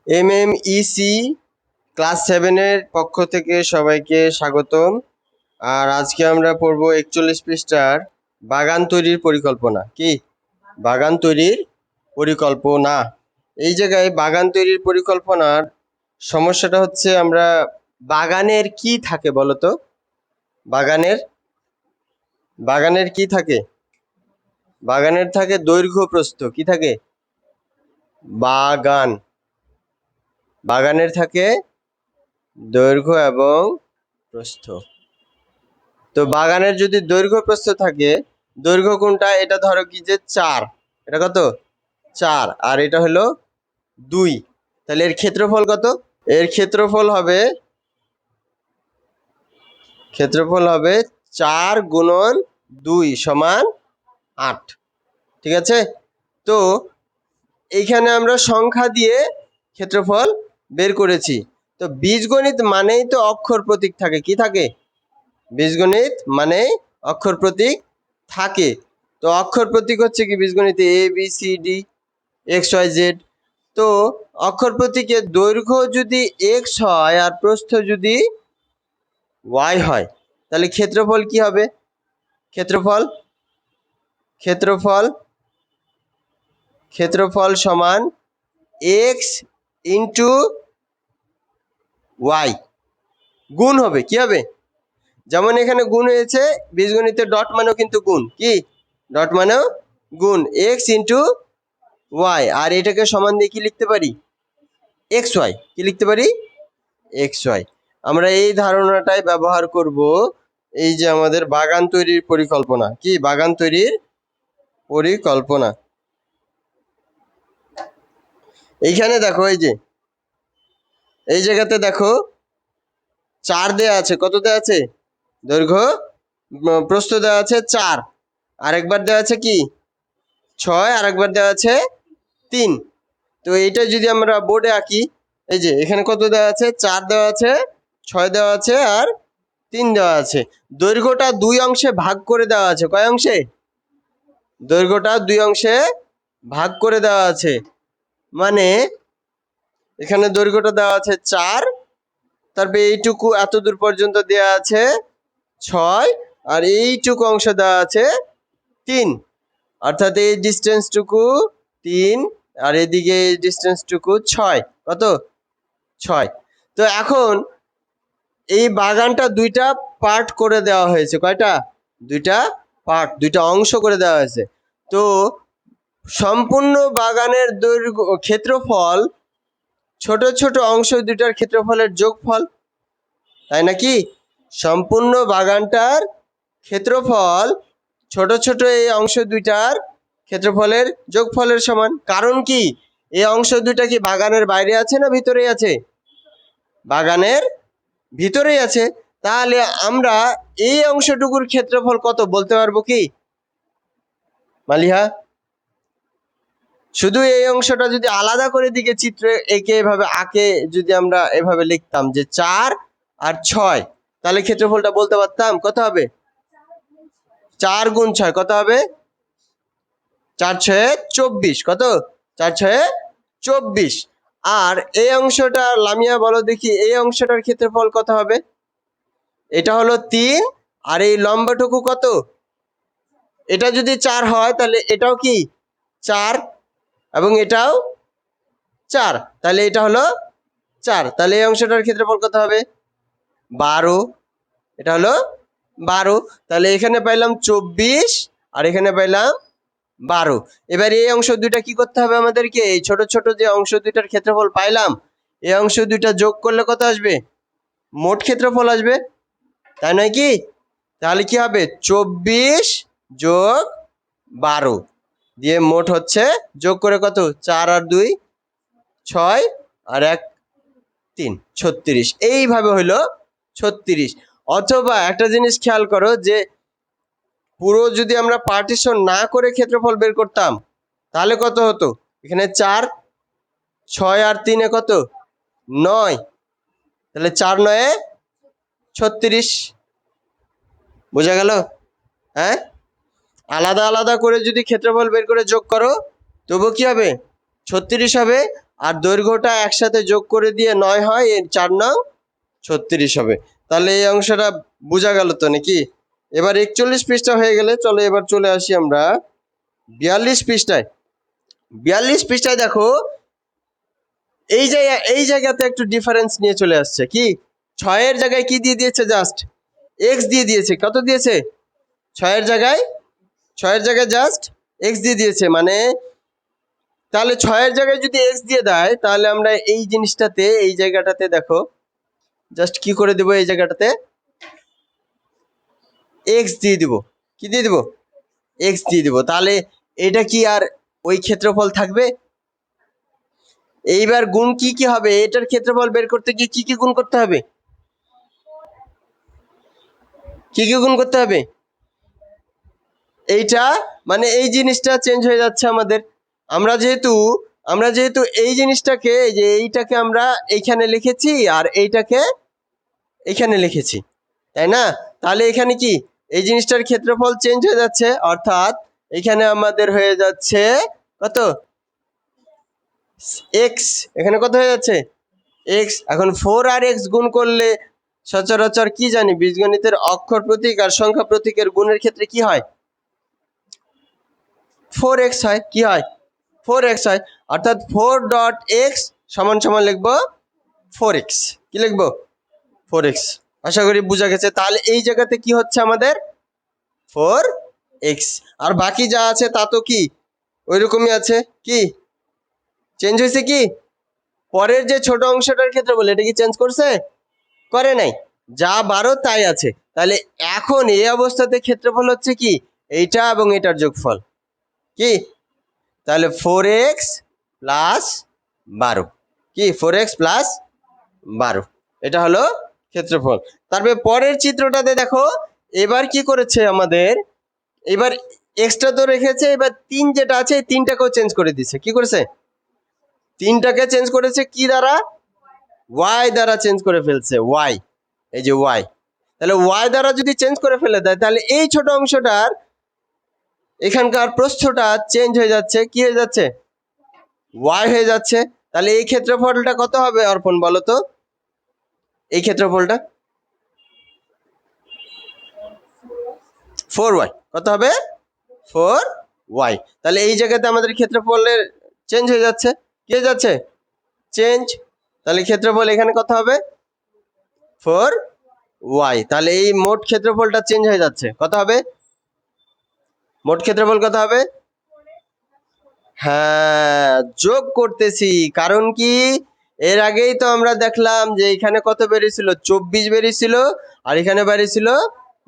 MMEC class 7-এর পক্ষ থেকে সবাইকে স্বাগতম। আর আজকে আমরা পড়ব 41 পৃষ্ঠার বাগান তৈরির পরিকল্পনা। কি বাগান তৈরির পরিকল্পনা? এই জায়গায় বাগান তৈরির পরিকল্পনার সমস্যাটা হচ্ছে, আমরা বাগানের কি থাকে বলতো? বাগানের কি থাকে? বাগানের থাকে দৈর্ঘ্য প্রস্থ। কি থাকে? বাগানের থাকে দৈর্ঘ্য এবং প্রস্থ। তো বাগানের যদি দৈর্ঘ্য প্রস্থ থাকে, দৈর্ঘ্য কোনটা? এটা ধরো কি যে 4, এটা কত? 4, আর এটা হলো 2, তাহলে এর ক্ষেত্রফল কত? এর ক্ষেত্রফল হবে 4 গুণন 2 সমান 8। ঠিক আছে? তো এইখানে আমরা সংখ্যা দিয়ে ক্ষেত্রফল বের করেছি। তো বীজগণিত মানেই তো অক্ষর প্রতীক থাকে। কি থাকে? বীজগণিত মানে অক্ষর প্রতীক থাকে। তো অক্ষর প্রতীক হচ্ছে কি বীজগণিতে? ABCD XYZ। তো অক্ষর প্রতীকের দৈর্ঘ্য যদি x হয় আর প্রস্থ যদি y হয়, তাহলে ক্ষেত্রফল কি হবে? ক্ষেত্রফল সমান x ইন্টু y গুণ হবে। কি হবে? যেমন এখানে গুণ হয়েছে, বীজগণিতে ডট মানেও কিন্তু গুণ। কি ডট মানেও গুণ? x into y। আর এটাকে সমান দিয়ে কি লিখতে পারি? xy। কি লিখতে পারি? xy। আমরা এই ধারণাটাই ব্যবহার করব এই যে আমাদের বাগান তৈরির পরিকল্পনা। কি বাগান তৈরির পরিকল্পনা? এইখানে দেখো, এই জায়গাতে দেখো 4 দেয়া আছে। কত দেয়া আছে? দৈর্ঘ্য প্রস্থ দেওয়া আছে 4, আরেকবার দেওয়া আছে কি 6, আরেকবার দেওয়া আছে 3। তো এইটা যদি আমরা বোর্ডে আঁকি, এই যে এখানে কত দেওয়া আছে? 4 দেওয়া আছে, 6 দেওয়া আছে, আর 3 দেওয়া আছে। দৈর্ঘ্যটা 2 অংশে ভাগ করে দেওয়া আছে। কয় অংশে? দৈর্ঘ্যটা 2 অংশে ভাগ করে দেওয়া আছে। মানে এখানে দৈর্ঘ্যটা দেওয়া আছে 4, তারপরে এইটুকু এত দূর পর্যন্ত দেওয়া আছে 6, আর এইটুকু অংশ দেওয়া আছে 3। অর্থাৎ এই ডিস্টেন্সটুকু 3, আর এদিকে এই ডিস্টেন্সটুকু 6। কত? 6। তো এখন এই বাগানটা 2টা পার্ট করে দেওয়া হয়েছে। কয়টা? 2টা পার্ট, 2টা অংশ করে দেওয়া হয়েছে। তো সম্পূর্ণ বাগানের দৈর্ঘ্য ক্ষেত্রফল ছোট ছোট অংশ 2টার ক্ষেত্রফলের যোগফল, তাই নাকি? সম্পূর্ণ বাগানটার ক্ষেত্রফল ছোট ছোট এই অংশ 2টার ক্ষেত্রফলের যোগফলের সমান। কারণ কি? এই অংশ 2টা কি বাগানের বাইরে আছে না ভিতরেই আছে? বাগানের ভিতরেই আছে। তাহলে আমরা এই অংশটুকুর ক্ষেত্রফল কত বলতে পারবো কি মালিহা? শুধু এই অংশটা যদি আলাদা করে দিকে চিত্রে এঁকে এভাবে যদি আমরা এভাবে লিখতাম যে 4 আর 6, তাহলে ক্ষেত্রফলটা বলতে পারতাম। কত হবে? 4 গুণ 6 কত হবে? 4 6 24। কত? 4 6 24। আর এই অংশটা লামিয়া বলো দেখি, এই অংশটার ক্ষেত্রফল কত হবে? এটা হলো 3, আর এই লম্বাটুকু কত? এটা যদি 4 হয় তাহলে এটাও কি 4, এবং এটাও 4, তাহলে এটা হলো 4। তাহলে এই অংশটার ক্ষেত্রফল কত হবে? 12। এটা হলো 12। তাহলে এখানে পাইলাম 24, আর এখানে পাইলাম 12। এবার এই অংশ 2টা কি করতে হবে আমাদেরকে? এই ছোট ছোট যে অংশ 2টার ক্ষেত্রফল পাইলাম, এই অংশ 2টা যোগ করলে কত আসবে? মোট ক্ষেত্রফল আসবে, তাই নয় কি? তাহলে কি হবে? 24 যোগ 12 দিয়ে মোট হচ্ছে, যোগ করে কত? 4 আর 2 6, আর 1 3, 36। এইভাবে হইলো 36। অথবা একটা জিনিস খেয়াল করো, যে পুরো যদি আমরা পার্টিশন না করে ক্ষেত্রফল বের করতাম, তাহলে কত হতো? এখানে 4, 6 আর 3 কত? 9। তাহলে 4 9 36। বোঝা গেল? হ্যাঁ, আলাদা আলাদা করে যদি ক্ষেত্রফল বের করে যোগ করো, তবু কি হবে? 36 হবে। আর দৈর্ঘ্যটা একসাথে যোগ করে দিয়ে 9 হয়, এর 4 নং 36 হবে। তাহলে এই অংশটা বোঝা গেল তো নাকি? এবার 41 পৃষ্ঠা হয়ে গেলে চলো এবার চলে আসি আমরা 42 পৃষ্ঠায়। 42 পৃষ্ঠায় দেখো এই জায়গাতে একটু ডিফারেন্স নিয়ে চলে আসছে। কি 6 এর জায়গায় কি দিয়ে দিয়েছে? জাস্ট এক্স দিয়ে দিয়েছে। কত দিয়েছে? 6 এর জায়গায় জাস্ট এক্স দিয়ে দিয়েছে। মানে তাহলে 6 এর জায়গায় যদি এক্স দিয়ে দেয় তাহলে আমরা এই জিনিসটাতে এই জায়গাটাতে দেখো জাস্ট কি করে দেব? এই জায়গাটাতে এক্স দিয়ে দিব। কি দিয়ে দিব? এক্স দিয়ে দিব। তাহলে এটা কি আর ওই ক্ষেত্রফল থাকবে? এইবার গুণ কি কি হবে? এটার ক্ষেত্রফল বের করতে গিয়ে কি কি গুণ করতে হবে? কি কি গুণ করতে হবে? এইটা মানে এই জিনিসটা চেঞ্জ হয়ে যাচ্ছে আমাদের। আমরা যেহেতু এই জিনিসটাকে, এই যে এইটাকে আমরা এইখানে লিখেছি আর এইটাকে এইখানে লিখেছি, তাই না? তাহলে এখানে কি এই জিনিসটার ক্ষেত্রফল চেঞ্জ হয়ে যাচ্ছে, অর্থাৎ এখানে আমাদের হয়ে যাচ্ছে কত? এক্স। এখানে কত হয়ে যাচ্ছে? এক্স। এখন 4 আর এক্স গুণ করলে সচরাচর কি জানি, বীজগণিতের অক্ষর প্রতীক আর সংখ্যা প্রতীকের গুণের ক্ষেত্রে কি হয়? 4x হয়। কি হয়? 4x হয়। অর্থাৎ 4.x সমান সমান লিখবো 4x। কি লিখবো? 4x। আশা করি বোঝা গেছে। তাহলে এই জায়গাতে কি হচ্ছে আমাদের? 4x। আর বাকি যা আছে তা তো কি ওই রকমই আছে। কি চেঞ্জ হয়েছে? কি পরের যে ছোট অংশটার ক্ষেত্রে বলে এটা কি চেঞ্জ করছে? করে নাই। যা 12 তাই আছে। তাহলে এখন এই অবস্থাতে ক্ষেত্রফল হচ্ছে কি এইটা এবং এটার যোগফল। কি তাহলে 4x প্লাস 12। কি 4x প্লাস 12, এটা হলো ক্ষেত্রফল। তারপরে পরের চিত্রটাতে দেখো এবার কি করেছে আমাদের, এবার এক্সট্রা তো রেখেছে, এবার 3 যেটা আছে এই 3টাকেও চেঞ্জ করে দিছে। কি করেছে? 3টাকে চেঞ্জ করেছে কি দ্বারা? ওয়াই দ্বারা চেঞ্জ করে ফেলছে। ওয়াই, এই যে ওয়াই। তাহলে ওয়াই দ্বারা যদি চেঞ্জ করে ফেলে দেয় তাহলে এই ছোট অংশটার এখানকার প্রস্থটা চেঞ্জ হয়ে যাচ্ছে। কি হয়ে যাচ্ছে? ওয়াই হয়ে যাচ্ছে। তাহলে এই ক্ষেত্রফলটা কত হবে অর্পণ বলো তো? এই ক্ষেত্রফলটা 4y। কত হবে? 4y। তাহলে এই জায়গাতে আমাদের ক্ষেত্রফলের চেঞ্জ হয়ে যাচ্ছে। কি হয়ে যাচ্ছে? চেঞ্জ। তাহলে ক্ষেত্রফল এখানে কত হবে? 4y। তাহলে এই মোট ক্ষেত্রফলটা চেঞ্জ হয়ে যাচ্ছে। কত হবে? মোট ক্ষেত্রফল কত হবে? হ্যাঁ, যোগ করতেছি। কারণ কি এর আগেই তো আমরা দেখলাম যে এখানে কত বেরিয়েছিল? 24 বেরিয়েছিল আর এখানে বেরিয়েছিল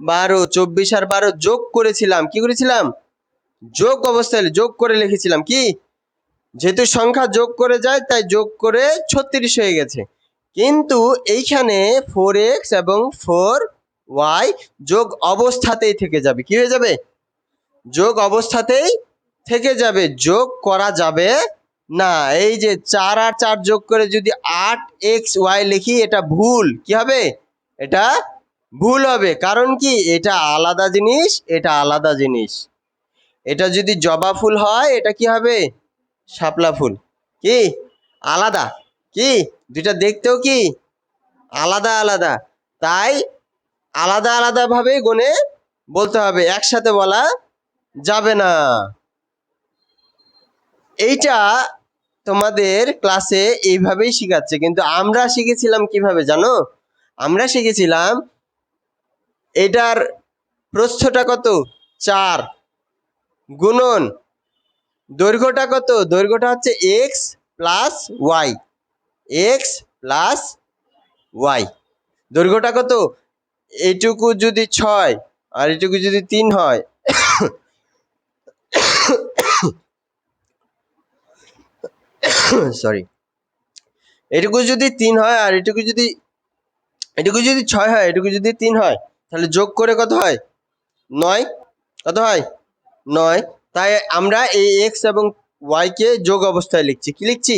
12। 24 আর 12 যোগ করেছিলাম। কি করেছিলাম? যোগ অবস্থায় যোগ করে লিখেছিলাম। কি যেহেতু সংখ্যা যোগ করে যায় তাই যোগ করে 36 হয়ে গেছে। কিন্তু এইখানে 4x এবং 4y যোগ অবস্থাতেই থেকে যাবে। কি হয়ে যাবে? যোগ অবস্থাতেই থেকে যাবে, যোগ করা যাবে না। এই যে 4 আর 4 যোগ করে যদি 8xy লিখি এটা ভুল। কি হবে? এটা ভুল হবে। কারণ কি এটা আলাদা জিনিস, এটা আলাদা জিনিস। এটা যদি জবা ফুল হয় এটা কি হবে? শাপলা ফুল। কি আলাদা। কি দুইটা দেখতেও কি আলাদা আলাদা। তাই আলাদা আলাদা ভাবে গুণে বলতে হবে, একসাথে বলা যাবে না। এইটা তোমাদের ক্লাসে এইভাবেই শিখাচ্ছে, কিন্তু আমরা শিখেছিলাম কিভাবে জানো? আমরা শিখেছিলাম এটার প্রস্থটা কত? 4 গুণন দৈর্ঘ্যটা কত? দৈর্ঘ্যটা হচ্ছে X plus Y. X plus Y. দৈর্ঘ্যটা কত? এইটুকু যদি 6 আর এইটুকু যদি 3 হয়, সরি, এটুকু যদি 3 হয় আর এটুকু যদি 6 হয়, এটুকু যদি 3 হয়, তাহলে যোগ করে কত হয়? 9। কত হয়? 9। তাই আমরা এই এক্স এবং ওয়াই কে যোগ অবস্থায় লিখছি। কি লিখছি?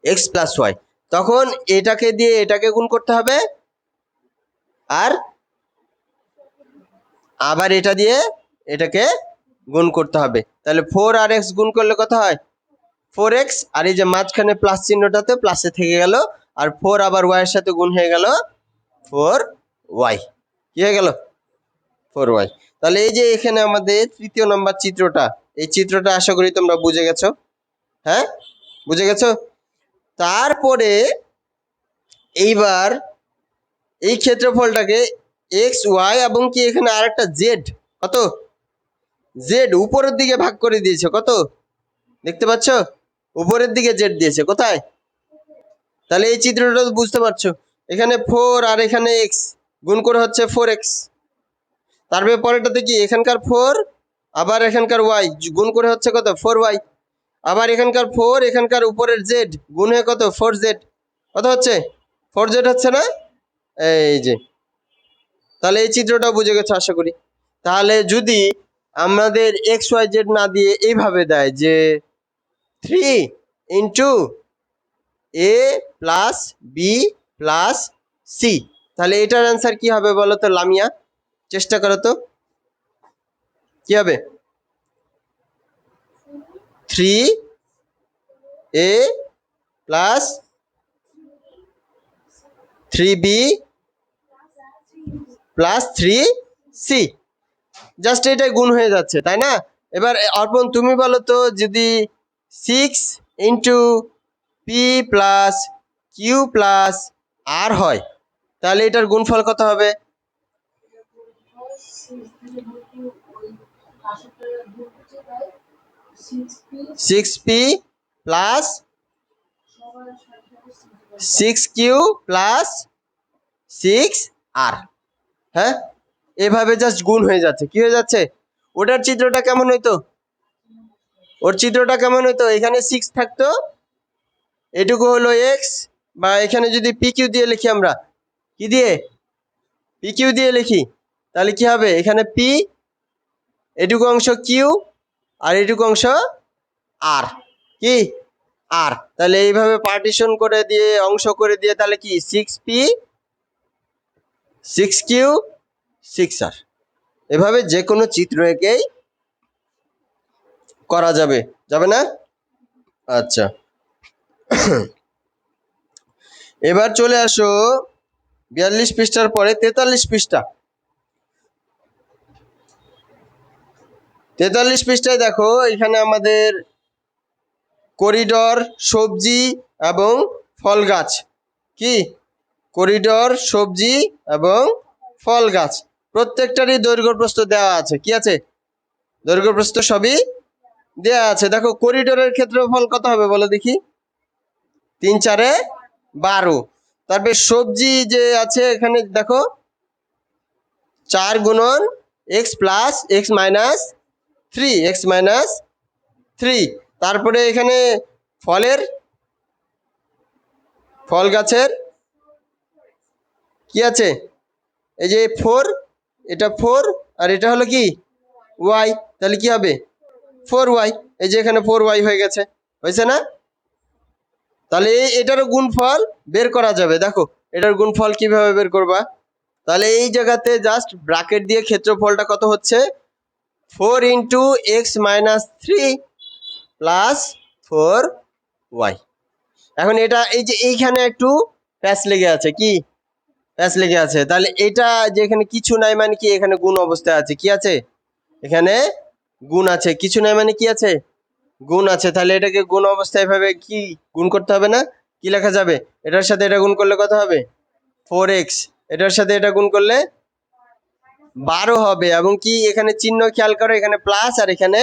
X plus Y. তখন এটাকে দিয়ে এটাকে গুণ করতে হবে আর আবার এটা দিয়ে এটাকে গুণ করতে হবে। তাহলে 4 আর এক্স গুণ করলে কত হয়? 4x, আর এই যে মাঝখানে প্লাস চিহ্নটাতে প্লাসে থেকে গেল, আর 4 আবার y এর সাথে গুণ হয়ে গেল 4y। কি হয়ে গেল? 4y। তাহলে এই যে এখানে আমাদের তৃতীয় নাম্বার চিত্রটা, এই চিত্রটা আশা করি তোমরা বুঝে গেছো। হ্যাঁ, বুঝে গেছো? তারপরে এইবার এই ক্ষেত্রফলটাকে এক্স ওয়াই এবং কি এখানে আরেকটা জেড, কত জেড উপরের দিকে ভাগ করে দিয়েছে। কত দেখতে পাচ্ছ? উপরের দিকে জেড দিয়েছে। কোথায়? তাহলে এই চিত্রটা বুঝতে পারছো, এখানে 4 আর এখানে এক্স গুণ করে হচ্ছে 4x। তারপরে পরেরটাতে কি এখানকার 4 আবার এখানকার y গুণ করে হচ্ছে কত 4y, আবার এখানকার 4 এখানকার উপরের z গুণ হয়ে কত 4z, কত হচ্ছে 4z হচ্ছে না? এই যে, তাহলে এই চিত্রটা বুঝে গেছো আশা করি। তাহলে যদি আমাদের এক্স ওয়াই জেড না দিয়ে এইভাবে দেয় যে 3 ইন্টু এ প্লাস বি প্লাস সি, তাহলে এটার অ্যান্সার কি হবে বলো তো লামিয়া? চেষ্টা করো তো, কি হবে? 3a plus 3b plus 3c, just এটাই গুণ হয়ে যাচ্ছে, তাই না? এবার অর্পণ তুমি বলো তো, যদি 6 into P plus Q plus R হয়, তাহলে এটার গুণফল কত হবে? 6p plus 6q plus 6r। হ্যাঁ, এভাবে জাস্ট গুণ হয়ে যাচ্ছে। কি হয়ে যাচ্ছে? ওটার চিত্রটা কেমন হইতো? ওর চিত্রটা কেমন হইতো? এখানে 6 থাকতো, এটুকু হলো এক্স, বা এখানে যদি পি কিউ দিয়ে লিখি, আমরা কি দিয়ে পি কিউ দিয়ে লিখি, তাহলে কি হবে? এখানে পি, এটুকু অংশ কিউ, আর এটুকু অংশ আর, কি আর। তাহলে এইভাবে পার্টিশন করে দিয়ে অংশ করে দিয়ে তাহলে কি 6p 6q 6r, এভাবে যে কোনো চিত্র এঁকেই করা যাবে, যাবে না? আচ্ছা, এবার চলে আসো 42 পৃষ্ঠার পরে 43 পৃষ্ঠা। 43 পৃষ্ঠায় দেখো, এখানে আমাদের করিডর, সবজি এবং ফল গাছ, কি করিডর, সবজি এবং ফল গাছ, প্রত্যেকটারই দৈর্ঘ্য প্রস্থ দেওয়া আছে। কি আছে? দৈর্ঘ্য প্রস্থ সবই দেওয়া আছে। দেখো করিডোরের ক্ষেত্রফল কত হবে বলো দেখি? 3 4 12। তারপরে সবজি যে আছে এখানে দেখো 4 গুণন x plus x minus 3, x minus 3। তারপরে এখানে ফলের, ফল গাছের কি আছে? এই যে 4, এটা 4, আর এটা হলো কি ওয়াই, তাহলে কি হবে 4y। এই যে এখানে 4y হয়ে গেছে, হয়েছে না? তাহলে এটারও গুণফল বের করা যাবে। দেখো এটার গুণফল কিভাবে বের করবা? তাহলে এই জায়গাতে জাস্ট ব্র্যাকেট দিয়ে ক্ষেত্রফলটা কত হচ্ছে 4 into x minus 3 plus 4y। এখন এটা এই যে এইখানে একটু প্যাচ লেগে আছে, কি প্যাচ লেগে আছে, তাহলে এটা যে এখানে কিছু নাই মানে কি এখানে গুণ অবস্থায় আছে। কি আছে? এখানে গুণ আছে। কিছু নাই মানে কি আছে? গুণ আছে। তাহলে এটাকে গুণ অবস্থায় ভাবে কি গুণ করতে হবে না? কি লেখা যাবে? এটার সাথে এটা গুণ করলে কত হবে? 4x। এটার সাথে এটা গুণ করলে 12 হবে। এবং কি এখানে চিহ্ন খেয়াল করো, এখানে প্লাস আর এখানে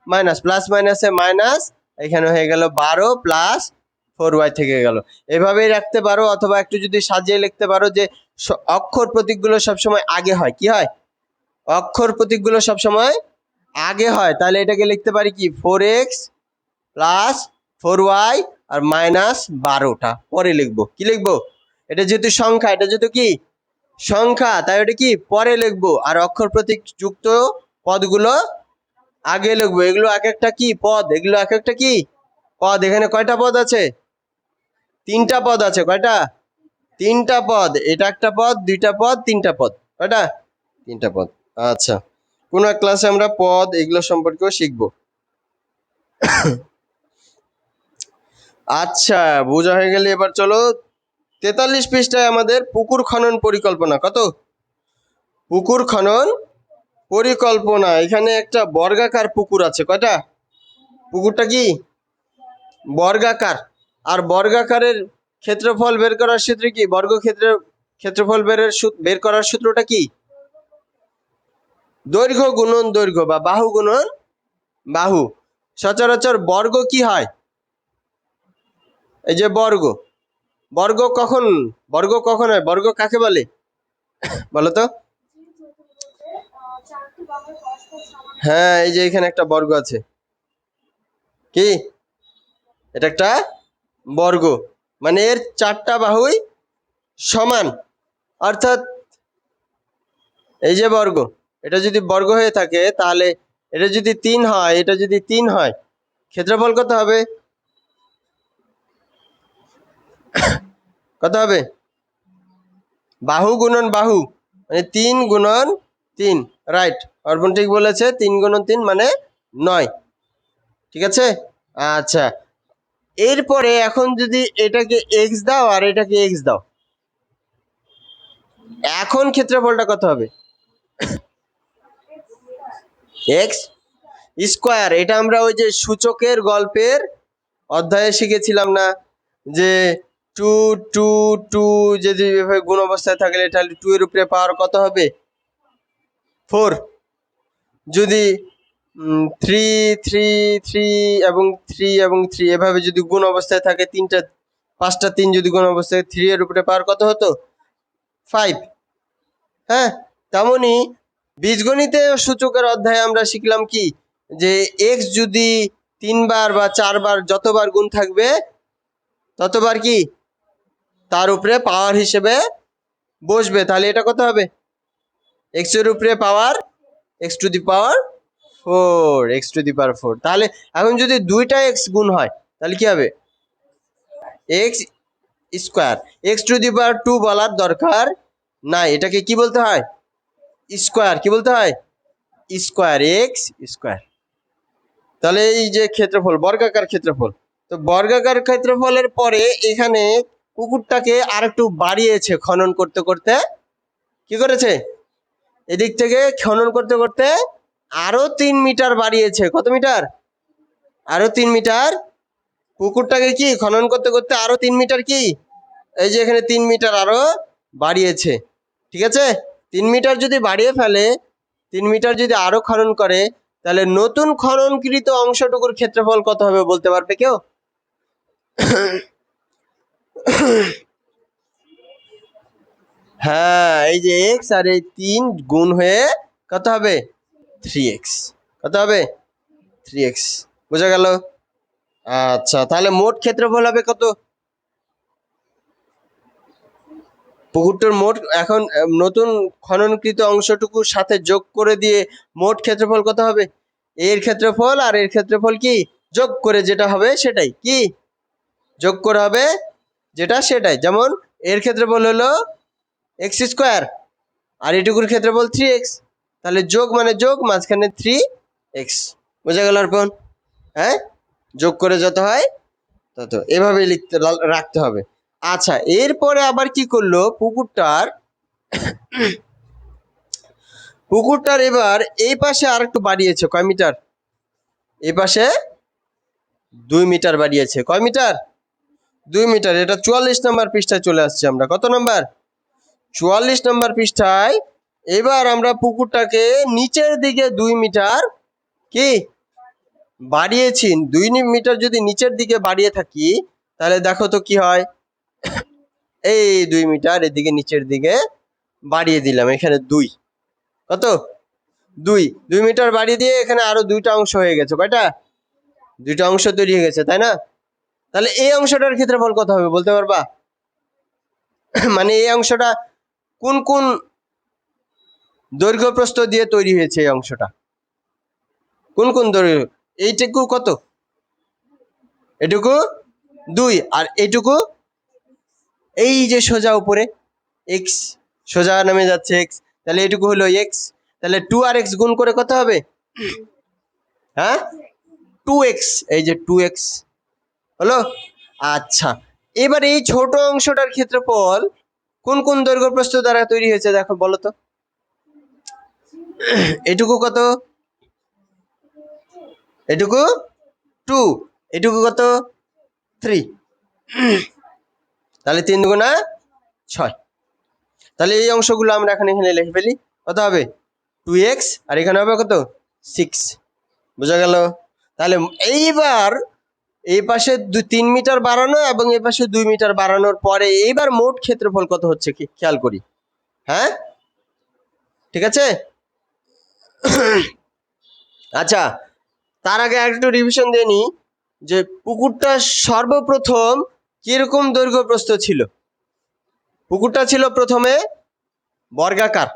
মাইনাস, প্লাস মাইনাসে মাইনাস, এখানে হয়ে গেল 12 প্লাস 4y থেকে গেল। এভাবেই রাখতে পারো, অথবা একটু যদি সাজিয়ে লিখতে পারো যে অক্ষর প্রতীকগুলো সবসময় আগে হয়। কি হয়? অক্ষর প্রতীকগুলো সবসময় আগে হয়। তাহলে এটাকে লিখতে পারি কি 4x প্লাস 4y আর মাইনাস 12টা পরে লিখবো। কি লিখবো? এটা যেহেতু সংখ্যা, এটা যেহেতু কি সংখ্যা, তাই ওটা কি পরে লিখবো, আর অক্ষর প্রতীক যুক্ত পদগুলো আগে লিখবো। এগুলো এক একটা কি পদ, এগুলো এক একটা কি পদ। এখানে কয়টা পদ আছে? 3টা পদ আছে। কয়টা? 3টা পদ। এটা একটা পদ, 2টা পদ, 3টা পদ। কয়টা? 3টা পদ। আচ্ছা, কোন এক ক্লাসে আমরা পদ এগুলো সম্পর্কেও শিখবো। আচ্ছা, বোঝা হয়ে গেলে এবার চলো 43 পৃষ্ঠায় আমাদের পুকুর খনন পরিকল্পনা। কত? পুকুর খনন পরিকল্পনা। এখানে একটা বর্গাকার পুকুর আছে। কয়টা? পুকুরটা কি বর্গাকার। আর বর্গাকারের ক্ষেত্রফল বের করার সূত্র কি? ক্ষেত্রফল বের করার সূত্রটা কি? দৈর্ঘ্য গুণন দৈর্ঘ্য বা বাহু গুণন বাহু। সচরাচর বর্গ কি হয়? এই যে বর্গ, বর্গ কখন হয়? বর্গ কাকে বলে বলো তো? হ্যাঁ, এই যে এখানে একটা বর্গ আছে। কি এটা? একটা বর্গ, মানে এর চারটা বাহুই সমান। অর্থাৎ এই যে বর্গ, এটা যদি বর্গ হয়ে থাকে তাহলে এটা যদি 3 হয়, এটা যদি 3 হয়, ক্ষেত্রফল কত হবে? কত হবে? বাহু গুণন বাহু, মানে 3 গুণন 3। রাইট, অর্পণ ঠিক বলেছে। 3 গুণন 3 মানে 9। ঠিক আছে। আচ্ছা, এরপরে এখন যদি এটাকে এক্স দাও আর এটাকে এক্স দাও, এখন ক্ষেত্রফলটা কত হবে? X square. এটা আমরা ওই যে সূচকের গল্পের অধ্যায়ে শিখেছিলাম না, যে টু টু টু যদি এভাবে গুণ অবস্থায় থাকলে তাহলে 2 এর উপরে পাওয়ার কত হবে? 4। যদি 3 এবং 3 এবং 3 এভাবে যদি গুণ অবস্থায় থাকে, 5টা 3 যদি গুণ অবস্থায়, 3 এর উপরে পাওয়ার কত হতো? 5। হ্যাঁ, তেমনি বীজগণিতে সূচকের অধ্যায়ে আমরা শিখলাম কি, যে এক্স যদি 3 বার বা 4 বার যতবার গুণ থাকবে ততবার কি তার উপরে পাওয়ার হিসেবে বসবে। তাহলে এটা কত হবে? এক্স এর উপরে power X to the power 4, X to the power 4। তাহলে এখন যদি দুইটা এক্স গুণ হয় তাহলে কি হবে? X square. X to the power 2 বলার দরকার নাই, এটাকে কি বলতে হয়? স্কোয়ার। কি বলতে হয়? Square, x square. তাহলে এই যে ক্ষেত্রফল, বর্গাকার ক্ষেত্রফল, তো বর্গাকার ক্ষেত্রফলের পরে এখানে পুকুরটাকে আর একটু বাড়িয়েছে খনন করতে করতে। কি করেছে? এদিক থেকে খনন করতে করতে আরো 3 মিটার বাড়িয়েছে। কত মিটার? আরো 3 মিটার। পুকুরটাকে কি খনন করতে করতে আরো 3 মিটার কি, এই যে এখানে 3 মিটার আরো বাড়িয়েছে। ঠিক আছে। 3 মিটার যদি বাড়িয়ে ফেলে, 3 মিটার যদি আরো খনন করে, তাহলে নতুন খননকৃত অংশটুকুর ক্ষেত্রফল কত হবে বলতে পারবে কেউ? হ্যাঁ, এই যে এক্স আর এই 3 গুণ হয়ে কত হবে? 3x। কত হবে? 3x। বোঝা গেল? আচ্ছা, তাহলে মোট ক্ষেত্রফল হবে কত? পুকুরটার মোট এখন নতুন খননকৃত অংশটুকুর সাথে যোগ করে দিয়ে মোট ক্ষেত্রফল কত হবে? এর ক্ষেত্রফল আর এর ক্ষেত্রফল কি যোগ করে যেটা হবে সেটাই কি যোগ করে হবে যেটা সেটাই। যেমন এর ক্ষেত্রফল হলো এক্স স্কোয়ার আর এটুকুর ক্ষেত্রফল 3x। তাহলে যোগ মানে যোগ, মাঝখানে 3x। বোঝা গেল অর্পণ? হ্যাঁ, যোগ করে যত হয় তত এভাবে রাখতে হবে। আচ্ছা, এরপরে আবার কি করলো? পুকুরটার এবার এই পাশে আর একটু বাড়িয়েছে। কয় মিটার? এই পাশে 2 মিটার বাড়িয়েছে। কয় মিটার? 2 মিটার। এটা 44 নম্বর পৃষ্ঠায় চলে আসছে আমরা। কত নম্বর? 44 নম্বর পৃষ্ঠায়। এবার আমরা পুকুরটাকে নিচের দিকে 2 মিটার কি বাড়িয়েছি। 2 মিটার যদি নিচের দিকে বাড়িয়ে থাকি তাহলে দেখো তো কি হয়। এই 2 মিটার এদিকে নিচের দিকে বাড়িয়ে দিলাম। এখানে 2। কত? 2 মিটার বাড়িয়ে দিয়ে এখানে আরো 2টা অংশ হয়ে গেছে। কয়টা? 2টা অংশ তৈরি হয়ে গেছে, তাই না? তাহলে এই অংশটার ক্ষেত্রফল কত হবে বলতে পারবা? মানে এই অংশটা কোন কোন দৈর্ঘ্য প্রস্থ দিয়ে তৈরি হয়েছে? এই অংশটা কোন কোন দৈর্ঘ্য? এইটুকু কত? এটুকু 2, আর এইটুকু এই যে সোজা উপরে এক্স, সোজা নামে যাচ্ছে এক্স, তাহলে এটুকু হলো এক্স। তাহলে 2 আর এক্স গুণ করে কত হবে? হ্যাঁ, 2x। এই যে 2x হলো। আচ্ছা, এবার এই ছোট অংশটার ক্ষেত্রফল কোন কোন দৈর্ঘ্য প্রস্থ দ্বারা তৈরি হয়েছে দেখো বলো তো। এটুকু কত? এটুকু 2, এটুকু কত 3, তাহলে 3 দুগুণা 6। তাহলে এই অংশগুলো আমরা এখন এখানে লিখে ফেলি। কত হবে 2x, আর এখানে হবে কত 6। বোঝা গেল? তাহলে এইবার এই পাশে 3 মিটার বাড়ানো এবং এই পাশে 2 মিটার বাড়ানোর পরে এইবার মোট ক্ষেত্রফল কত হচ্ছে কি খেয়াল করি। হ্যাঁ, ঠিক আছে। আচ্ছা, তার আগে একটু রিভিশন দিয়ে নি যে পুকুরটা সর্বপ্রথম কিরকম দৈর্ঘ্য প্রস্থ ছিল। পুকুরটা ছিল প্রথমে বর্গাকার।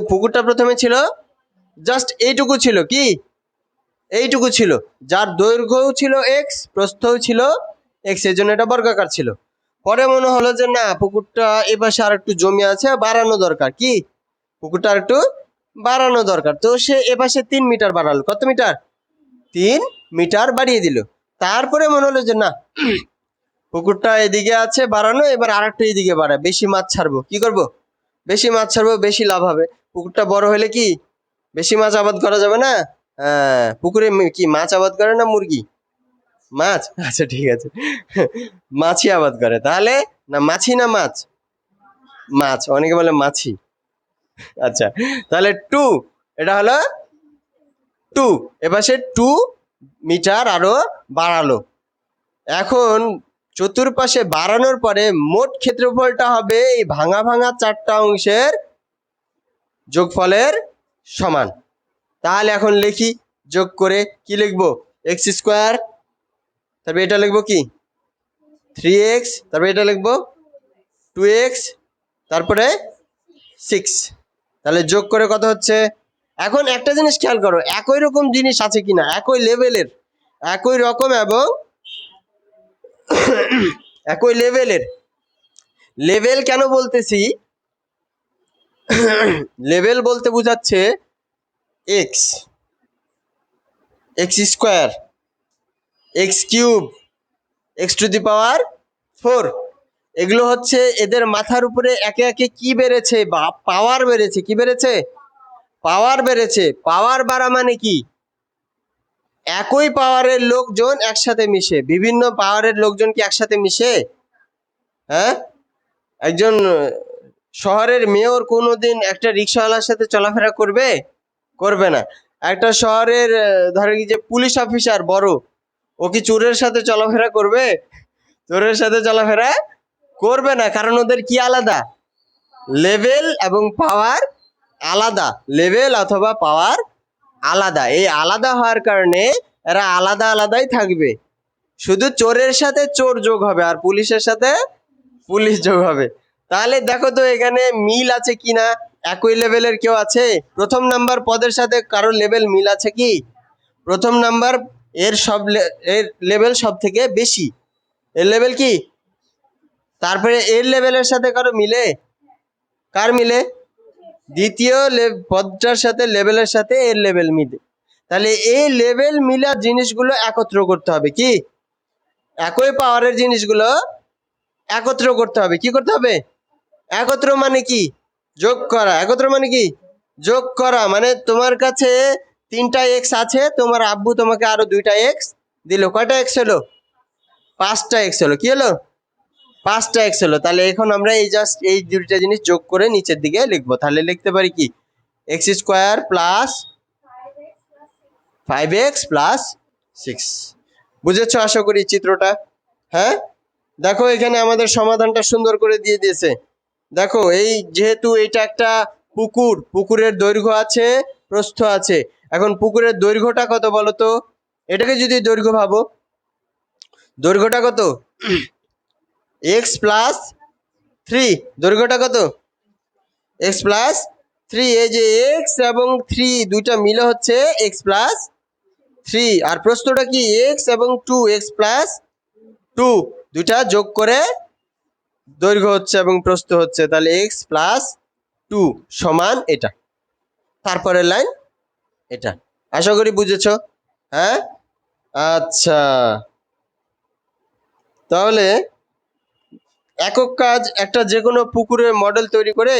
পুকুরটা প্রথমে ছিল জাস্ট এইটুকু ছিল, কি এইটুকু ছিল, যার দৈর্ঘ্যও ছিল এক্স, প্রস্থও ছিল এক্স, এই জন্য এটা বর্গাকার ছিল। পরে মনে হলো যে না, পুকুরটা এপাশে আর একটু জমি আছে, বাড়ানো দরকার, কি পুকুরটা আর একটু বাড়ানো দরকার। তো সে এপাশে 3 মিটার বাড়ালো। কত মিটার? 3 মিটার বাড়িয়ে দিল। তারপরে মনে হলো যে না, পুকুরটা এদিকে আছে বাড়ানো, এবার আর একটা এদিকে বাড়ায়, বেশি মাছ ছাড়বো। কি করব? বেশি মাছ ছাড়বো, বেশি লাভ হবে। পুকুরটা বড় হলে কি বেশি মাছ আবাদ করা যাবে না? হ্যাঁ, পুকুরে কি মাছ আবাদ করে না মুরগি? মাছ, আচ্ছা ঠিক আছে। মাছি আবাদ করে। তাহলে না মাছি না মাছ? মাছ, অনেকে বলে মাছি। আচ্ছা, তাহলে 2, এটা হলো 2, এপাশে 2 মিটার আরো বাড়ালো। এখন চতুর্পাশে বাড়ানোর পরে মোট ক্ষেত্রফলটা হবে এই ভাঙা ভাঙা 4টা অংশের যোগফলের সমান। তাহলে এখন লিখি, যোগ করে কি লিখবো? এক্স স্কোয়ার, তারপরে এটা লিখবো কি 3x, তারপরে এটা লিখবো 2x, তারপরে 6। তাহলে যোগ করে কত হচ্ছে? এখন একটা জিনিস খেয়াল করো, একই রকম জিনিস আছে কিনা, একই লেভেলের, একই রকম এবং একই লেভেলের। লেভেল কেন বলতেছি? লেভেল বলতে বোঝাচ্ছে X, X square, X cube, X to the power 4, এগুলো হচ্ছে এদের মাথার উপরে একে একে কি বেড়েছে? বা পাওয়ার বেড়েছে। কি বেড়েছে? পাওয়ার বেড়েছে। পাওয়ার বাড়া মানে কি? একই পাওয়ারের লোকজন একসাথে মিশে। বিভিন্ন পাওয়ারের লোকজন কি একসাথে মিশে? হ্যাঁ, একজন শহরের মেয়র কোনোদিন একটা রিক্সাওয়ালার সাথে চলাফেরা করবে? করবে না। একটা শহরের ধরো কি যে পুলিশ অফিসার বড়, ও কি চোরের সাথে চলাফেরা করবে? চোরের সাথে চলাফেরা করবে না, কারণ ওদের কি আলাদা? লেভেল এবং পাওয়ার আলাদা। লেভেল অথবা পাওয়ার আলাদা। এই আলাদা হওয়ার কারণে এরা আলাদা আলাদাই থাকবে। শুধু চোরের সাথে চোর যোগ হবে আর পুলিশের সাথে পুলিশ যোগ হবে। তাহলে দেখো তো এখানে মিল আছে কিনা, একই লেভেলের কেউ আছে? প্রথম নাম্বার পদের সাথে কারো লেভেল মিল আছে কি? প্রথম নাম্বার এর এর লেভেল সব থেকে বেশি, এর লেভেল কি? তারপরে এর লেভেলের সাথে কারো মিলে? কার মিলে? দ্বিতীয় পদটার সাথে লেভেলের সাথে এর লেভেল মিলে। তাহলে এই লেভেল মিলা জিনিসগুলো একত্র করতে হবে। কি? একই পাওয়ারের জিনিসগুলো একত্র করতে হবে। কি করতে হবে? একত্র মানে কি? যোগ করা। একত্র মানে কি? যোগ করা। মানে তোমার কাছে 3টা এক্স আছে, তোমার আব্বু তোমাকে আরো 2টা এক্স দিল। কয়টা এক্স হলো? 5টা এক্স হলো। কি হলো? 5টা এক্স হলো। তাহলে এখন আমরা এই জাস্ট এই 2টা জিনিস যোগ করে নিচের দিকে লিখবো। তাহলে লিখতে পারি কি, x square plus 5x plus 6। বুঝেছো আশা করি চিত্রটা? হ্যাঁ, দেখো এখানে আমাদের সমাধানটা সুন্দর করে দিয়ে দিয়েছে। দেখো, এই যেহেতু এটা একটা পুকুর, পুকুরের দৈর্ঘ্য আছে, প্রস্থ আছে। এখন পুকুরের দৈর্ঘ্যটা কত বলো তো? এটাকে যদি দৈর্ঘ্য ভাবো, দৈর্ঘ্যটা কত? X plus 3। দৈর্ঘ্যটা কত? X plus 3। এই যে এক্স এবং 3 দুইটা মিলে হচ্ছে এক্স প্লাস 3। আর প্রস্থটা কি? এক্স এবং 2, এক্স প্লাস 2 দুইটা যোগ করে দৈর্ঘ্য হচ্ছে এবং প্রস্থ হচ্ছে। তাহলে এক্স প্লাস 2 সমান এটা। তারপরের লাইন এটা। আশা করি বুঝেছো। হ্যাঁ, আচ্ছা। তাহলে একক কাজ একটা যে কোনো পুকুরের মডেল তৈরি করে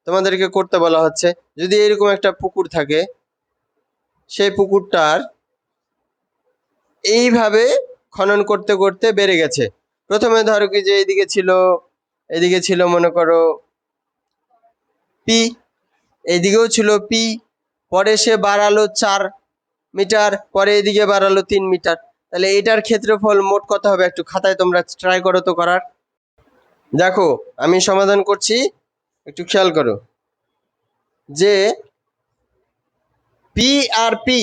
তোমাদেরকে করতে বলা হচ্ছে। যদি এরকম একটা পুকুর থাকে, সেই পুকুরটার এইভাবে খনন করতে করতে বেড়ে গেছে। প্রথমে ধরো কি যে এদিকে ছিল মনে করো পি, এইদিকেও ছিল পি, পরে সে বাড়ালো 4 মিটার, পরে এদিকে বাড়ালো 3 মিটার। তাহলে এটার ক্ষেত্রফল মোট কত হবে? একটু খাতায় তোমরা ট্রাই করো তো করার। দেখো আমি সমাধান করছি, একটু খেয়াল করো যে পি আর পি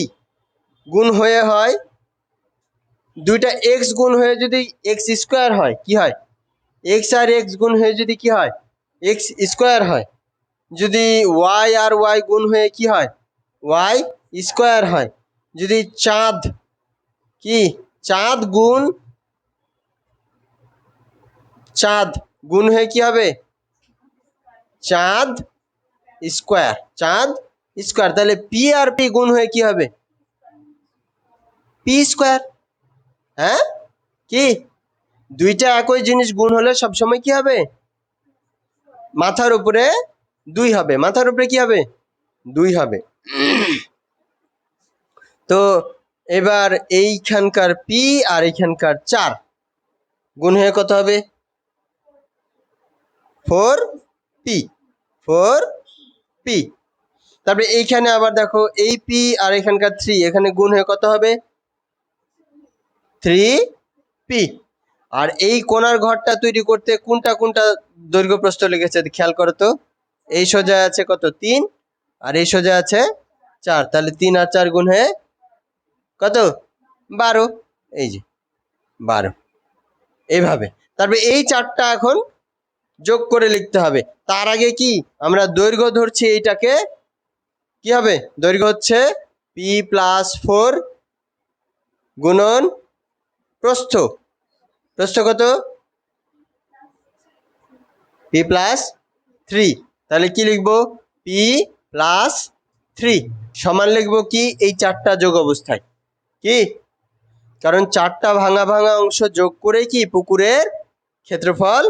গুণ হয়ে হয় দুইটা এক্স গুণ হয়ে যদি এক্স স্কোয়ার হয়, কি হয়? এক্স আর এক্স গুণ হয়ে যদি কি হয়? এক্স স্কোয়ার হয়। যদি ওয়াই আর ওয়াই গুণ হয়ে কি হয়? ওয়াই স্কোয়ার হয়। যদি চাঁদ গুণ চাঁদ গুণ হয়ে কি হবে? চাঁদ স্কোয়ার। তাহলে পি আর পি গুণ হয়ে কি হবে? P square. হ্যাঁ, কি দুইটা একই জিনিস গুণ হলে সবসময় কি হবে? মাথার উপরে 2 হবে। মাথার উপরে কি হবে? 2 হবে। তো এবার এইখানকার পি আর এইখানকার 4 গুণ হয়ে কত হবে? 4p। তারপরে এইখানে আবার দেখো এই পি আর এখানকার 3 এখানে গুণ হয়ে কত হবে? 3p। আর এই কোণার ঘরটা তৈরি করতে কোনটা কোনটা দৈর্ঘ্য প্রস্থ লেগেছে খেয়াল করো তো। এই সোজা আছে কত? 3, আর এই সোজা আছে 4। তাহলে 3 আর 4 গুণ হয়ে কত? 12। এই যে 12, এইভাবে। তারপরে এই 4টা এখন যোগ করে লিখতে হবে। তার আগে কি আমরা দৈর্ঘ্য ধরছি, এইটাকে কি হবে? দৈর্ঘ্য হচ্ছে পি প্লাস 4 গুণন প্রস্থ। প্রস্থ কত? P plus 3। তাহলে কি লিখবো? পি প্লাস 3 সমান লিখবো কি? এই 4টা যোগ অবস্থায়, কি কারণ 4টা ভাঙা ভাঙা অংশ যোগ করে কি পুকুরের ক্ষেত্রফল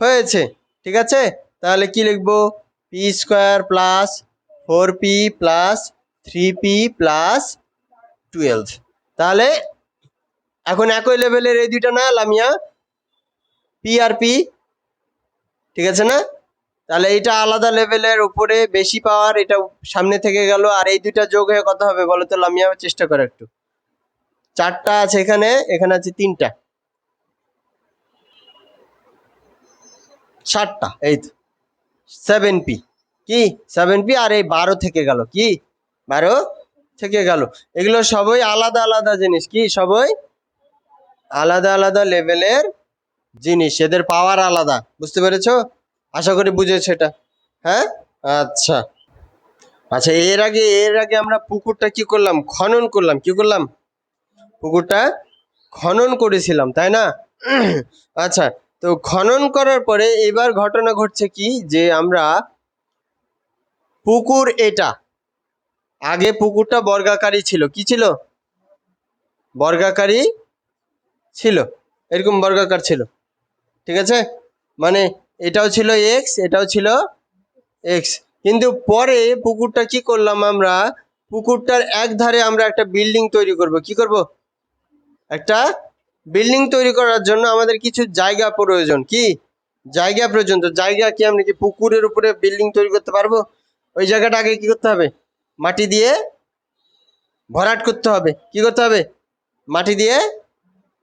হয়েছে। ঠিক আছে, তাহলে কি লিখবো? P square plus 4p plus 3p plus 12। তাহলে এখন একই লেভেলের এই দুইটা না লামিয়া, পি আর পি, ঠিক আছে না? তাহলে এটা আলাদা লেভেলের, উপরে বেশি পাওয়ার, এটা সামনে থেকে গেল। আর এই দুইটা যোগ হয়ে কত হবে বলো তো লামিয়া? চেষ্টা করো একটু। 4টা আছে এখানে, এখানে আছে 3টা, 7টা, এই তো 7p। কি 7p? আর এই 12 থেকে গেল, কি 12 থেকে গেল। এগুলো সবই আলাদা আলাদা জিনিস, কি সবই আলাদা আলাদা লেভেলের জিনিস, এদের পাওয়ার আলাদা। বুঝতে পেরেছো? আশা করি বুঝেছো এটা। হ্যাঁ, আচ্ছা আচ্ছা। এর আগে আমরা পুকুরটা কি করলাম? খনন করলাম। কি করলাম? পুকুরটা খনন করেছিলাম, তাই না? আচ্ছা, তো খনন করার পরে এবার ঘটনা ঘটছে কি যে আমরা পুকুর, এটা আগে পুকুরটা বর্গাকারই ছিল। কি ছিল? বর্গাকারই ছিল, এরকম বর্গাকার ছিল। ঠিক আছে, মানে এটাও ছিল এক্স, এটাও ছিল এক্স। কিন্তু পরে পুকুরটা কি করলাম আমরা? পুকুরটার এক ধারে আমরা একটা বিল্ডিং তৈরি করব। কি করব? একটা বিল্ডিং তৈরি করার জন্য আমাদের কিছু জায়গা প্রয়োজন। কি জায়গা প্রয়োজন? তো জায়গা কি আমরা কি পুকুরের উপরে বিল্ডিং তৈরি করতে পারবো? ওই জায়গাটা আগে কি করতে হবে? মাটি দিয়ে ভরাট করতে হবে। কি করতে হবে? মাটি দিয়ে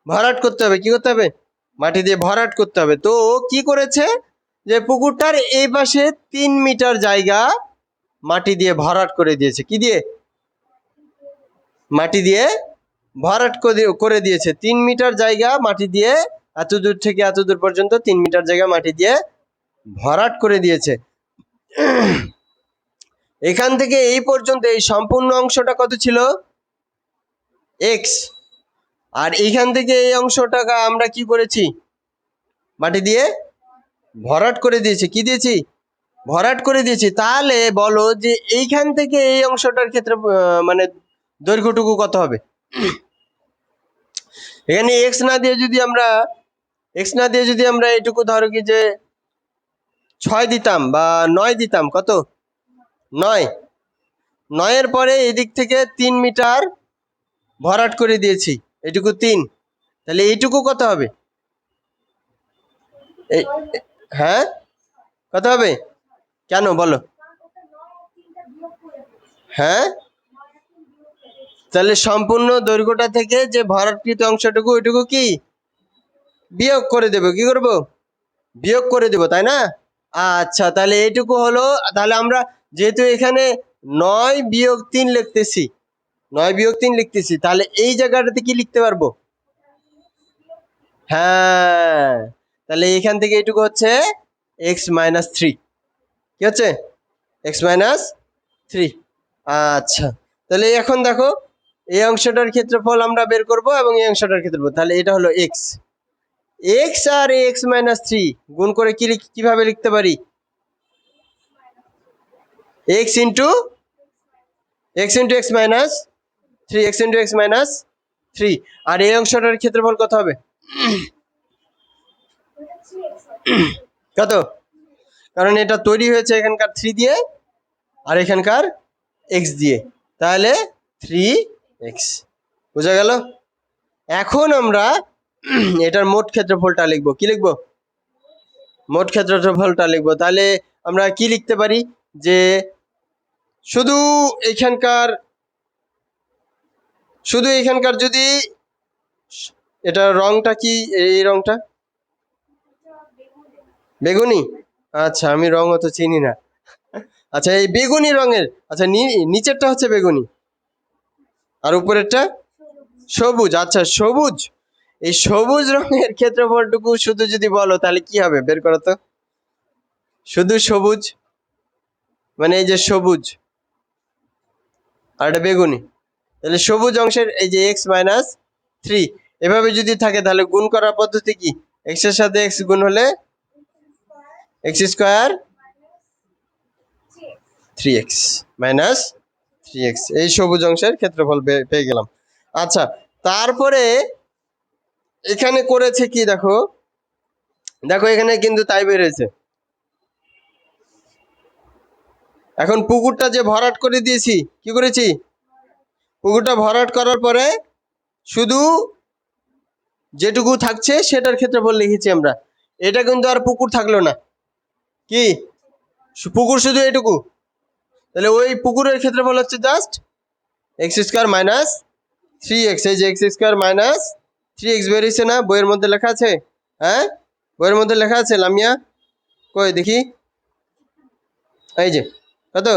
ভরাট করতে হবে। কি করতে হবে? মাটি দিয়ে ভরাট করতে হবে। তো কি করেছে যে পুকুরটার এই পাশে 3 মিটার জায়গা মাটি দিয়ে ভরাট করে দিয়েছে। কি দিয়ে? মাটি দিয়ে ভরাট করে দিয়েছে। 3 মিটার জায়গা মাটি দিয়ে, এত দূর থেকে এত দূর পর্যন্ত 3 মিটার জায়গা মাটি দিয়ে ভরাট করে দিয়েছে। এখান থেকে এই পর্যন্ত এই সম্পূর্ণ অংশটা কত ছিল? এক্স। আর এইখান থেকে এই অংশটাকে আমরা কি করেছি? মাটি দিয়ে ভরাট করে দিয়েছি। কি দিয়েছি? ভরাট করে দিয়েছি। তাহলে বলো যে এইখান থেকে এই অংশটার ক্ষেত্রে মানে দৈর্ঘ্যটুকু কত হবে? এখানে এক্স না দিয়ে যদি আমরা এক্স না দিয়ে যদি আমরা এইটুকু ধরো কি যে 6 দিতাম বা 9 দিতাম, কত 9, 9-এর পরে এদিক থেকে 3 মিটার ভরাট করে দিয়েছি, এইটুকু 3, তাহলে এইটুকু কত হবে? হ্যাঁ কত হবে? কেন বলো? হ্যাঁ, তাহলে সম্পূর্ণ দৈর্ঘ্যটা থেকে যে ভরাটকৃত অংশটুকু ওইটুকু কি বিয়োগ করে দেব, কি করব? বিয়োগ করে দেব, তাই না? আচ্ছা, তাহলে এইটুকু হলো। তাহলে আমরা যেহেতু এখানে 9-3 লিখতেছি, 9-3 লিখতেছি, তাহলে এই জায়গাটাতে কি লিখতে পারবো? হ্যাঁ, তাহলে এখান থেকে এইটুকু হচ্ছে x-3, কি হচ্ছে? x-3। আচ্ছা, তাহলে এখন দেখো এই অংশটার ক্ষেত্রফল আমরা বের করব এবং এই অংশটার ক্ষেত্রফল, তাহলে এটা হলো x, আর x-3 গুণ করে কিভাবে লিখতে পারি? x ইন্টু x-3, আর এই অংশটার ক্ষেত্রফল কত হবে? কত? কারণ এটা তৈরি হয়েছে এখানকার 3 দিয়ে আর এখানকার x দিয়ে, তাহলে 3x। বুঝা গেল? এখন আমরা এটার মোট ক্ষেত্রফলটা লিখবো। কি লিখবো? মোট ক্ষেত্রফলটা লিখবো। তাহলে আমরা কি লিখতে পারি যে শুধু এখানকার যদি এটা রংটা কি, এই রংটা বেগুনি। আচ্ছা, আমি রং অত চিনি না। আচ্ছা, এই বেগুনি রঙের, আচ্ছা নিচেরটা হচ্ছে বেগুনি আর উপরেরটা সবুজ। আচ্ছা, সবুজ, এই সবুজ রঙের ক্ষেত্রফলটুকু শুধু যদি বলো তাহলে কি হবে, বের করো তো। শুধু সবুজ মানে এই যে সবুজ আর এটা বেগুনি, তাহলে সবুজ অংশের এই যে x-3 এভাবে যদি থাকে তাহলে গুণ করার পদ্ধতি কি? x এর সাথে x গুণ হলে x² 3x মাইনাস 3x, এই সবুজ অংশের ক্ষেত্রফল পেয়ে গেলাম। আচ্ছা, তারপরে এখানে করেছে কি দেখো, এখানে কিন্তু তাই বেরিয়েছে। এখন পুকুরটা যে ভরাট করে দিয়েছি, কি করেছি? পুকুরটা ভরাট করার পরে শুধু যেটুকু থাকছে সেটার ক্ষেত্রফল লিখেছি আমরা। এটা কিন্তু আর পুকুর থাকলো না, কি পুকুর শুধু এটুকু, তাহলে ওই পুকুরের ক্ষেত্রফল হচ্ছে জাস্ট x² মাইনাস 3x। এই যে x² মাইনাস 3x বেরিয়েছে না, বইয়ের মধ্যে লেখা আছে? হ্যাঁ, বইয়ের মধ্যে লেখা আছে। লামিয়া কই দেখি, এই যে কত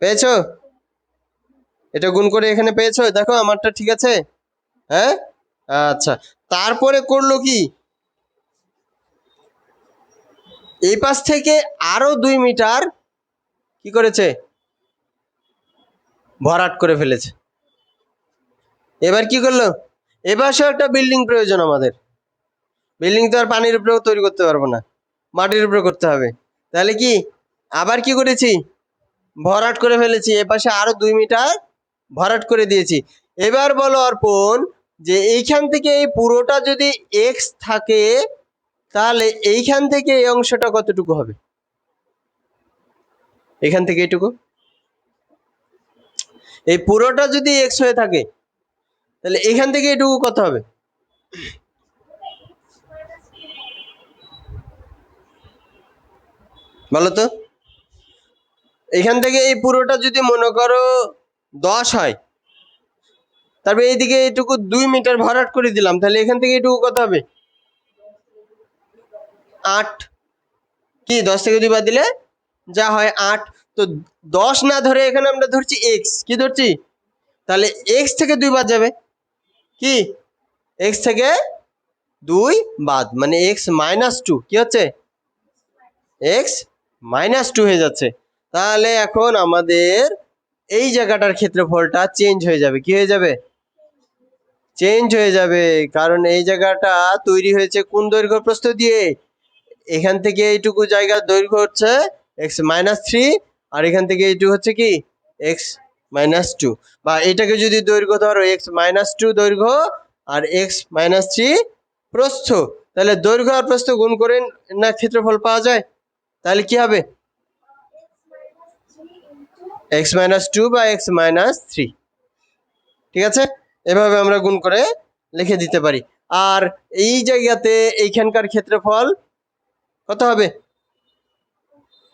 পেয়েছো? এটা গুণ করে এখানে পেয়েছো, দেখো আমারটা ঠিক আছে। হ্যাঁ, আচ্ছা, তারপরে করলো কি, এই পাশ থেকে আরো 2 মিটার কি করেছে, ভরাট করে ফেলেছে। এবার কি করলো, এবার সে একটা বিল্ডিং প্রয়োজন আমাদের। বিল্ডিং তো আর পানির উপরেও তৈরি করতে পারবো না, মাটির উপরে করতে হবে। তাহলে কি আবার কি করেছি, ভরাট করে ফেলেছি, এপাশে আরো 2 মিটার ভরাট করে দিয়েছি। এবার বলো অর্পণ, যে এইখান থেকে এই পুরোটা যদি x থাকে তাহলে এইখান থেকে এই অংশটা কতটুকু হবে? এখান থেকে এইটুকু, এই পুরোটা যদি x হয়ে থাকে তাহলে এখান থেকে এইটুকু কত হবে? বলো তো। এখান থেকে এই পুরোটা যদি মনে করো 10 হয়, তারপরে এইদিকে এইটুকু 2 মিটার ভরাট করে দিলাম, তাহলে এখান থেকে এইটুকু কত হবে? 8। কি 10 থেকে 2 বাদ দিলে যা হয় 8। তো 10 না ধরে এখানে আমরা ধরছি x, কি ধরছি, তাহলে x থেকে 2 বাদ যাবে, কি x থেকে 2 বাদ মানে x-2, কি হচ্ছে, x-2 হয়ে যাচ্ছে। তাহলে এখন আমাদের এই জায়গাটার ক্ষেত্রফলটা চেঞ্জ হয়ে যাবে। কি হয়ে যাবে? চেঞ্জ হয়ে যাবে, কারণ এই জায়গাটা তৈরি হয়েছে কোন দৈর্ঘ্য প্রস্থ দিয়ে? এখান থেকে এইটুকু জায়গার দৈর্ঘ্য হচ্ছে x-3, আর এখান থেকে এইটুকু হচ্ছে কি x-2, বা এটাকে যদি দৈর্ঘ্য ধরো x-2 দৈর্ঘ্য আর x-3 প্রস্থ, তাহলে দৈর্ঘ্য আর প্রস্থ গুণ করে না ক্ষেত্রফল পাওয়া যায়। তাহলে কি হবে? x-2 বা x-3। ঠিক আছে, এভাবে আমরা গুণ করে লিখে দিতে পারি। আর এই জায়গাতে এইখানকার ক্ষেত্রফল কত হবে?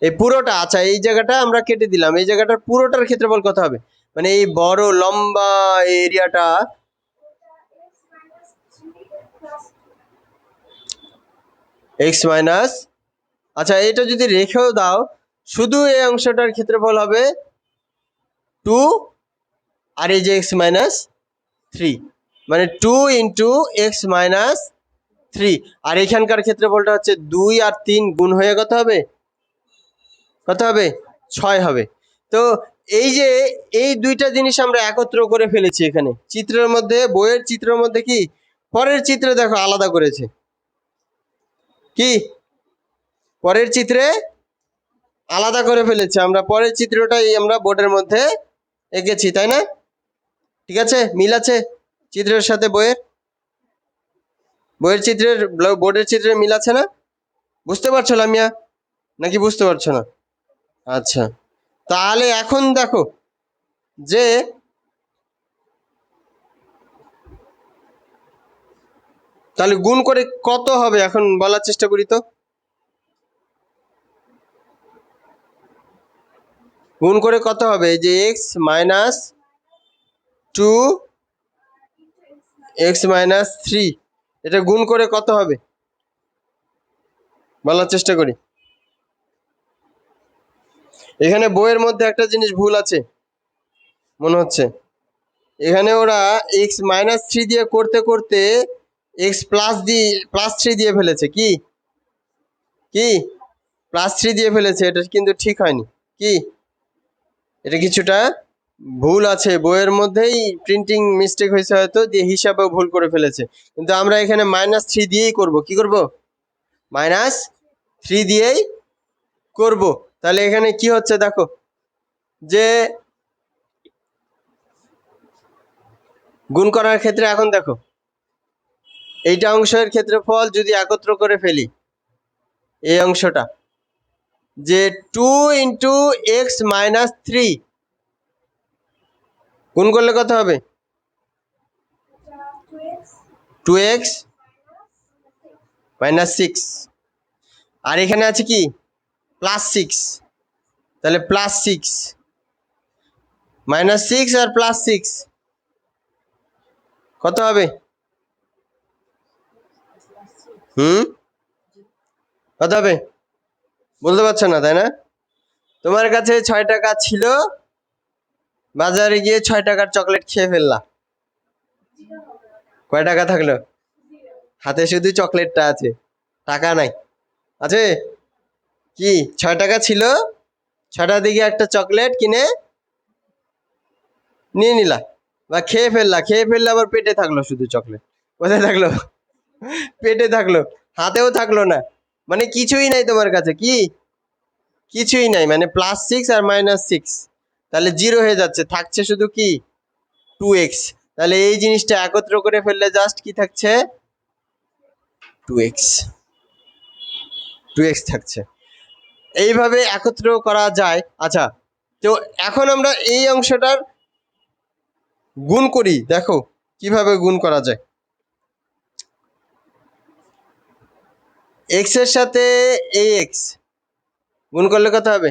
এই পুরোটা, আচ্ছা এই জায়গাটা আমরা কেটে দিলাম, এই জায়গাটার পুরোটার ক্ষেত্রফল কত হবে? মানে এই বড় লম্বা এরিয়াটা x মাইনাস, আচ্ছা এটা যদি রেখেও দাও, শুধু এই অংশটার ক্ষেত্রফল হবে 2 আর এই যে x-3, মানে 2 ইন্টু x-3। আর এখানকার ক্ষেত্রফলটা হচ্ছে 2 আর 3 গুণ হয়ে কত হবে? কত হবে? 6 হবে। তো এই যে এই দুইটা জিনিস আমরা একত্র করে ফেলেছি এখানে চিত্রের মধ্যে, বইয়ের চিত্রের মধ্যে কি, পরের চিত্রে দেখো আলাদা করেছে। কি পরের চিত্রে আলাদা করে ফেলেছে আমরা, পরের চিত্রটাই আমরা বোর্ডের মধ্যে এঁকেছি, তাই না? ঠিক আছে, মিল আছে চিত্রের সাথে বইয়ের, বইয়ের চিত্রের বোর্ডের চিত্রের মিল আছে না? বুঝতে পারছো লামিয়া, নাকি বুঝতে পারছো না? আচ্ছা, তাহলে এখন দেখো যে তাহলে গুণ করে কত হবে এখন বলার চেষ্টা করি তো। গুণ করে কত হবে? এই যে x-2 x-3, এটা গুণ করে কত হবে বলার চেষ্টা করি। এখানে বইয়ের মধ্যে একটা জিনিস ভুল আছে মনে হচ্ছে, এখানে ওরা x-3 দিয়ে করতে করতে x+3 দিয়ে ফেলেছে। কি কি +3 দিয়ে ফেলেছে, এটা কিন্তু ঠিক হয়নি। কি এটা কিছুটা ভুল আছে বইয়ের মধ্যেই, প্রিন্টিং মিস্টেক হয়েছে হয়তো, দিয়ে হিসাবেও ভুল করে ফেলেছে। কিন্তু আমরা এখানে -3 দিয়েই করব। কি করব? -3 দিয়েই করব। তাহলে এখানে কি হচ্ছে দেখো, যে গুণ করার ক্ষেত্রে এখন দেখো এইটা অংশের ক্ষেত্রফল যদি একত্র করে ফেলি, এই অংশটা যে 2 ইন্টু x-3 গুণ করলে কত হবে? 2x-6। আর এখানে আছে কি +6, তাহলে +6 -6 আর +6 কত হবে? কত হবে বলতে পারছো না, তাই না? তোমার কাছে 6 টাকা ছিল, বাজারে গিয়ে 6 টাকার চকলেট খেয়ে ফেললা, কয় টাকা থাকলো? হাতে শুধু চকলেটটা আছে, টাকা নাই। আছে কি 6 টাকা ছিল, 6টা দিকে একটা চকলেট কিনে নিয়ে নিলা বা খেয়ে ফেললা, খেয়ে ফেললে আবার পেটে থাকলো শুধু চকলেট। কোথায় থাকলো? পেটে থাকলো, হাতেও থাকলো না, মানে কিছুই নাই তোমার কাছে। কি কিছুই নাই, মানে +6 আর -6, তাহলে 0 হয়ে যাচ্ছে, থাকছে শুধু কি 2x। তাহলে এই জিনিসটা একত্র করে ফেললে জাস্ট কি থাকছে? 2x 2x থাকছে। এইভাবে একত্র করা যায়। আচ্ছা, তো এখন আমরা এই অংশটার গুণ করি, দেখো কিভাবে গুণ করা যায়। x এর সাথে এই x গুণ করলে কত হবে?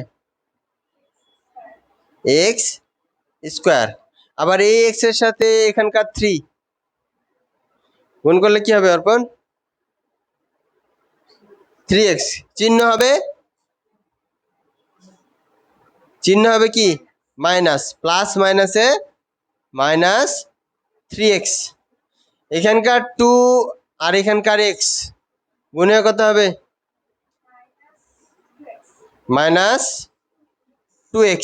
x²। আবার এই x এর সাথে এখানকার 3 গুণ করলে কি হবে অর্পণ? 3x। চিহ্ন হবে, চিহ্ন হবে কি মাইনাস, প্লাস মাইনাসে -3x। এখানকার 2 আর এখানকার x গুণে কত হবে? -2x।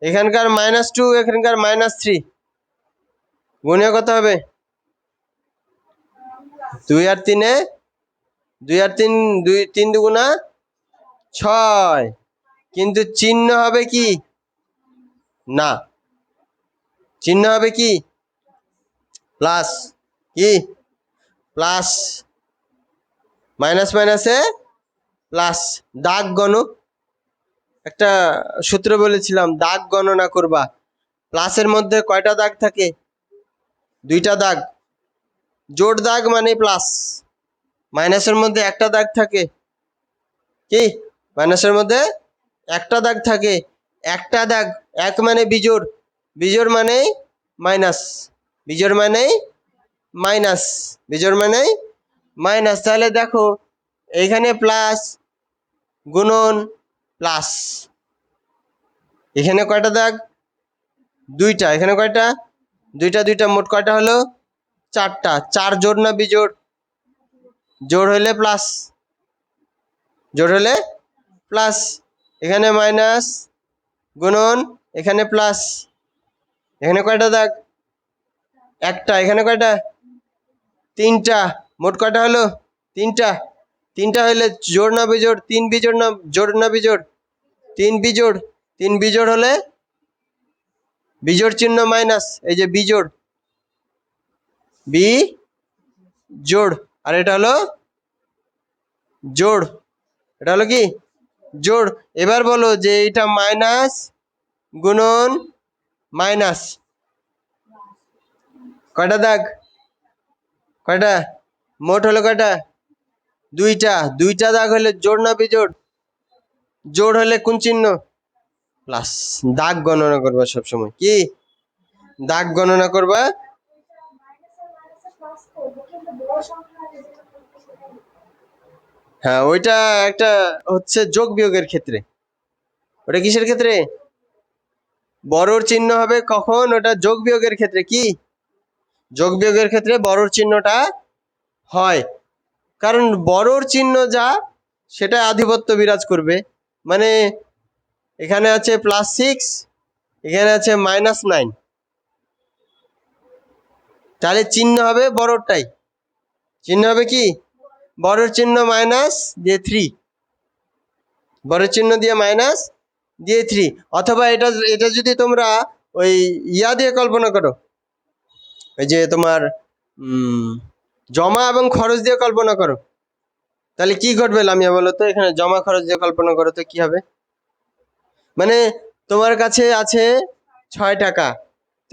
এখানকার -2 এখানকার -3 গুণে কত হবে? 2 আর 3 2 আর 3 2 3 দুগুণা 6, কিন্তু চিহ্ন হবে কি না, চিহ্ন হবে কি প্লাস। কি প্লাস মাইনাস মাইনাসে প্লাস। দাগ গণো, একটা সূত্র বলেছিলাম, দাগ গণনা করবা। প্লাসের মধ্যে কয়টা দাগ থাকে? দুইটা দাগ। জোড় দাগ মানে প্লাস। মাইনাসের মধ্যে একটা দাগ থাকে, কি? মাইনাসের মধ্যে একটা দাগ থাকে। একটা দাগ, এক মানে বিজোড়, বিজোড় মানে মাইনাস, বিজোড় মানে মাইনাস, বিজোড় মানে মাইনাস। তাহলে দেখো এইখানে প্লাস, গুণন, প্লাস। এখানে কয়টা দাগ? দুইটা। এখানে কয়টা? দুইটা। দুইটা, মোট কয়টা হলো? চারটা। চার জোড় না বিজোড়? জোড় হইলে প্লাস, জোড় হলে প্লাস। এখানে মাইনাস, গুণন, এখানে প্লাস। এখানে কয়টা দাগ? একটা। এখানে কয়টা? তিনটা। মোট কয়টা হলো? তিনটা। তিনটা হইলে জোড় না বিজোড়? তিন বিজোড় না জোড় না বিজোড়? তিন বিজোড়। তিন বিজোড় হলে বিজোড় চিহ্ন মাইনাস, এই যে বিজোড়, বি জোড়। আর এটা হলো জোড়, এটা হলো কি? জোড়। এবার বলো যে এটা মাইনাস গুণন মাইনাস, কয়টা দাগ? কয়টা? মোট হলো কয়টা? দুইটা। দুইটা দাগ হলে জোড় না বিজোড়? জোড় হলে কোন চিহ্ন? প্লাস। দাগ গণনা করবা সবসময়, কি? দাগ গণনা করবা। হ্যাঁ, ওইটা একটা হচ্ছে যোগ বিয়োগের ক্ষেত্রে। ওটা কিসের ক্ষেত্রে? বড়র চিহ্ন হবে কখন? ওটা যোগ বিয়োগের ক্ষেত্রে। কি? যোগ বিয়োগের ক্ষেত্রে বড়র চিহ্নটা হয়, কারণ বড়র চিহ্ন যা, সেটা আধিপত্য বিরাজ করবে। মানে এখানে আছে +6, এখানে আছে -9, তাহলে চিহ্ন হবে বড়রটাই। চিহ্ন হবে কি? বড়র চিহ্ন মাইনাস দিয়ে 3, বড়র চিহ্ন দিয়ে মাইনাস দিয়ে 3। অথবা এটা এটা যদি তোমরা ওই ইয়া দিয়ে কল্পনা করো, ওই যে তোমার জমা এবং খরচ দিয়ে কল্পনা করো, তাহলে কি ঘটবে লামিয়া বলো তো? এখানে জমা খরচ দিয়ে কল্পনা করো তো কি হবে? মানে তোমার কাছে আছে 6 টাকা,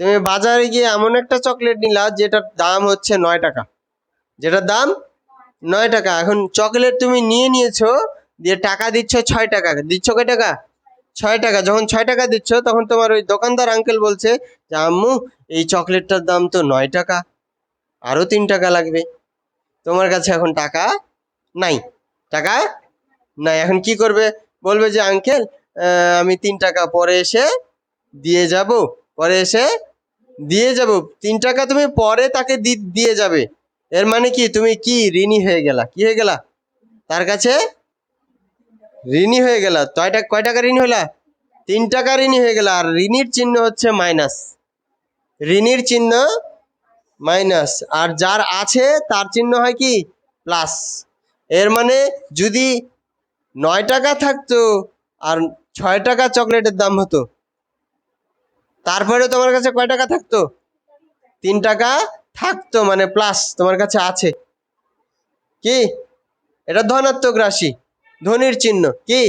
তুমি বাজারে গিয়ে এমন একটা চকলেট নিলা যেটার দাম হচ্ছে 9 টাকা, যেটার দাম 9 টাকা। এখন চকলেট তুমি নিয়ে নিয়েছো, দিয়ে টাকা দিচ্ছ 6 টাকা, দিচ্ছ কয় টাকা? 6 টাকা। যখন 6 টাকা দিচ্ছ, তখন তোমার ওই দোকানদার আঙ্কেল বলছে যে আম্মু, এই চকলেটটার দাম তো 9 টাকা, আরো 3 টাকা লাগবে। তোমার কাছে এখন টাকা নাই, টাকা নাই। এখন কি করবে? বলবে যে আঙ্কেল, আমি 3 টাকা পরে এসে দিয়ে যাব, পরে এসে দিয়ে যাব। 3 টাকা তুমি পরে তাকে দিয়ে যাবে, এর মানে কি? তুমি কি ঋণী হয়ে গেলা? কি হয়ে গেলা? তার কাছে ঋণী হয়ে গেলা। কয় টাকা ঋণী হইলা? 3 টাকা ঋণী হয়ে গেলা। আর ঋণীর চিহ্ন হচ্ছে মাইনাস, ঋণীর চিহ্ন মাইনাস। আর যার আছে তার চিহ্ন হয় কি? প্লাস। এর মানে যদি 9 টাকা থাকতো আর 6 টাকা চকলেটের দাম হতো, তারপরে তোমার কাছে কয় টাকা থাকতো? 3 টাকা থাকতো, মানে প্লাস, তোমার কাছে আছে। কি? এটা ধনাত্মক রাশি, ধনির চিহ্ন। কি?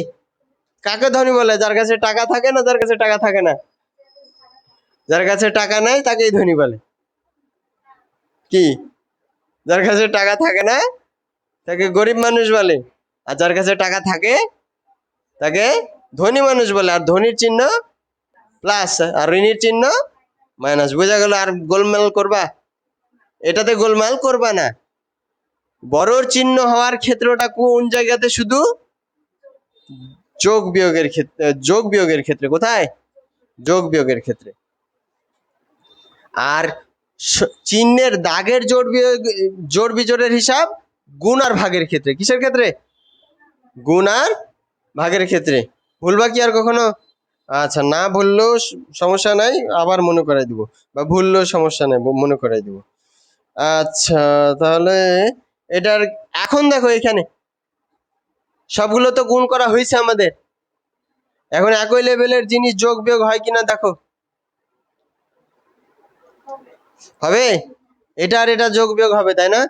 কাকে ধনী বলে? যার কাছে টাকা থাকে না, যার কাছে টাকা থাকে না? যার কাছে টাকা নাই তাকেই ধনী বলে। কি? যার কাছে টাকা থাকে না তাকে গরিব মানুষ বলে, আর যার কাছে টাকা থাকে তাকে ধনী মানুষ বলে। আর ধনির চিহ্ন প্লাস, আর ঋণীর চিহ্ন মাইনাস। বোঝা গেল? আর গোলমাল করবা? এটাতে গোলমাল করবা না। বড়র চিহ্ন হওয়ার ক্ষেত্রটা কোন জায়গাতে? শুধু যোগ বিয়োগের ক্ষেত্রে। যোগ বিয়োগের ক্ষেত্রে। কোথায়? যোগ বিয়োগের ক্ষেত্রে। আর চিহ্নের দাগের জোড় বিয়োগ, জোড় বিজোড়ের হিসাব গুণ আর ভাগের ক্ষেত্রে। কিসের ক্ষেত্রে? গুণ আর ভাগের ক্ষেত্রে। ভুলবা কি আর কখনো? আচ্ছা, না ভুললেও সমস্যা নাই, আবার মনে করাই দিব, বা ভুললেও সমস্যা নাই, মনে করাই দিব। আচ্ছা, তাহলে এটার এখন দেখো, এখানে সবগুলো তো গুণ করা হয়েছে আমাদের। এখন একই লেভেলের জিনিস যোগ বিয়োগ হয় কিনা দেখো। হবে? এটা আর এটা যোগ বিয়োগ হবে, তাই না?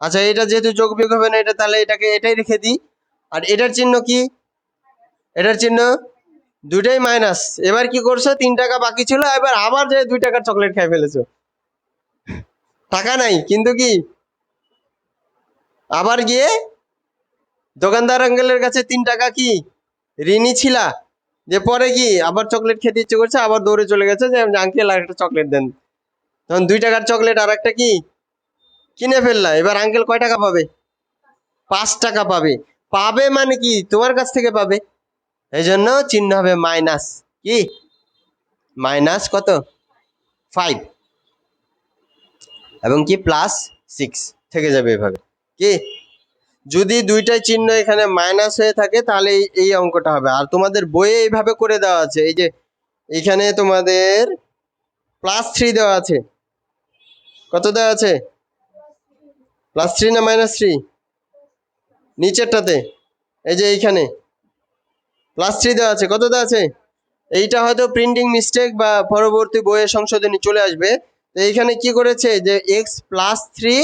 আচ্ছা, এটা যেহেতু যোগ বিয়োগ হবে না, এটা তাহলে এটাকে এটাই রেখে দিই। আর এটার চিহ্ন কি? এটার চিহ্ন দুইটাই মাইনাস। এবার কি করছো, 3 টাকা বাকি ছিল, এবার আবার যে 2 টাকার চকলেট খাই ফেলেছো। টাকা নাই কিন্তু কি আবার গিয়ে দোকানদার আঙ্কেলের কাছে 3 টাকা কি ঋণী ছিলা, যে পরে কি আবার চকলেট খেতে ইচ্ছে করছে, আবার দৌড়ে চলে গেছে যে আঙ্কেল আর একটা চকলেট দেন। তখন 2 টাকার চকলেট আর একটা কি কিনে ফেললা। এবার আঙ্কেল কয় টাকা পাবে? 5 টাকা পাবে। পাবে মানে কি তোমার কাছ থেকে পাবে, এই জন্য চিহ্ন হবে মাইনাস। কি মাইনাস কত? 5 এবং কি +6 থেকে যাবে এভাবে। কি যদি দুইটাই চিহ্ন এখানে মাইনাস হয়ে থাকে তাহলে এই অঙ্কটা হবে। আর তোমাদের বইয়ে এইভাবে করে দেওয়া আছে, এই যে এখানে তোমাদের +3 দেওয়া আছে। কত দেওয়া আছে? +3 না -3? নিচেরটাতে এই যে এইখানে +3 দেওয়া আছে। কত দেওয়া আছে? এইটা হয়তো প্রিন্টিং মিস্টেক বা পরবর্তী বইয়ে সংশোধনী চলে আসবে। তো এইখানে কি করেছে যে x+3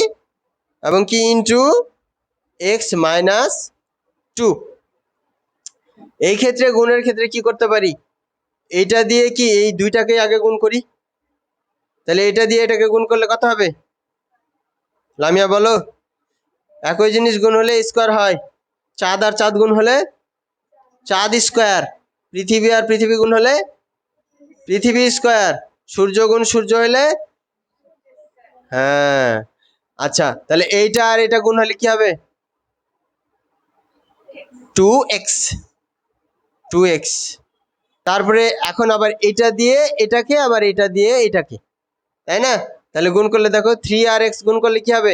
এবং কি ইন্টু x-2। এই ক্ষেত্রে গুণের ক্ষেত্রে কি করতে পারি, এইটা দিয়ে কি এই দুইটাকে আগে গুণ করি। তাহলে এটা দিয়ে এটাকে গুণ করলে কত হবে? লামিয়া বলো। একই জিনিস গুণ হলে স্কোয়ার হয়। চাঁদ আর চাঁদ গুণ হলে চাঁদ স্কোয়ার। পৃথিবী আর পৃথিবী গুণ হলে পৃথিবী স্কোয়ার। সূর্য গুণ সূর্য হলে, হ্যাঁ। আচ্ছা, তাহলে এইটা আর এটা গুণ হলে কি হবে? 2x। 2x। তারপরে এখন আবার এটা দিয়ে এটাকে, আবার এটা দিয়ে এটাকে, তাই না? তাহলে গুণ করলে দেখো 3 আর x গুণ করলে কি হবে?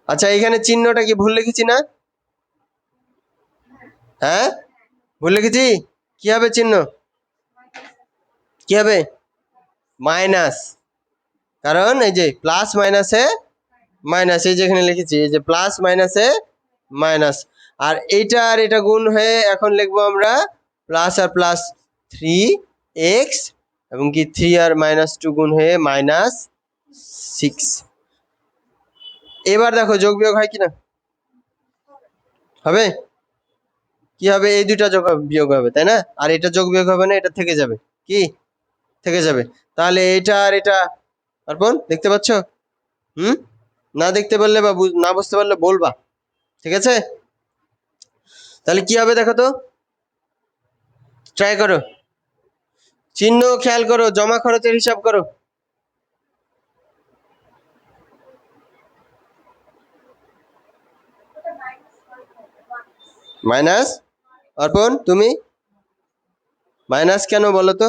আচ্ছা, এখানে চিহ্নটা কি ভুল লিখেছি না? হ্যাঁ, ভুল লিখেছি। কি হবে চিহ্ন? কি হবে? মাইনাস। কারণ এই যে প্লাস মাইনাসে মাইনাস, এই যে এখানে লিখেছি, এই যে প্লাস মাইনাসে মাইনাস। আর এইটা আর এটা গুণ হয়ে এখন লিখবো আমরা প্লাস আর প্লাস 3x এবং কি 3 আর -2 গুণ হয়ে -6। এবার দেখো যোগ বিয়োগ হয় কিনা। হবে কি হবে? এই দুইটা যোগ বিয়োগ হবে, তাই না? আর এটা যোগ বিয়োগ হবে না, এটা থেকে যাবে। কি থেকে যাবে? তাহলে এটা আর এটা অর্পণ দেখতে পাচ্ছ? হুম, না দেখতে পারলে বা না বুঝতে পারলে বলবা, ঠিক আছে? তাহলে কি হবে দেখো তো, ট্রাই করো। চিহ্ন খেয়াল করো, জমা খরচের হিসাব করো। মাইনাস। অর্পণ তুমি মাইনাস কেন বলো তো?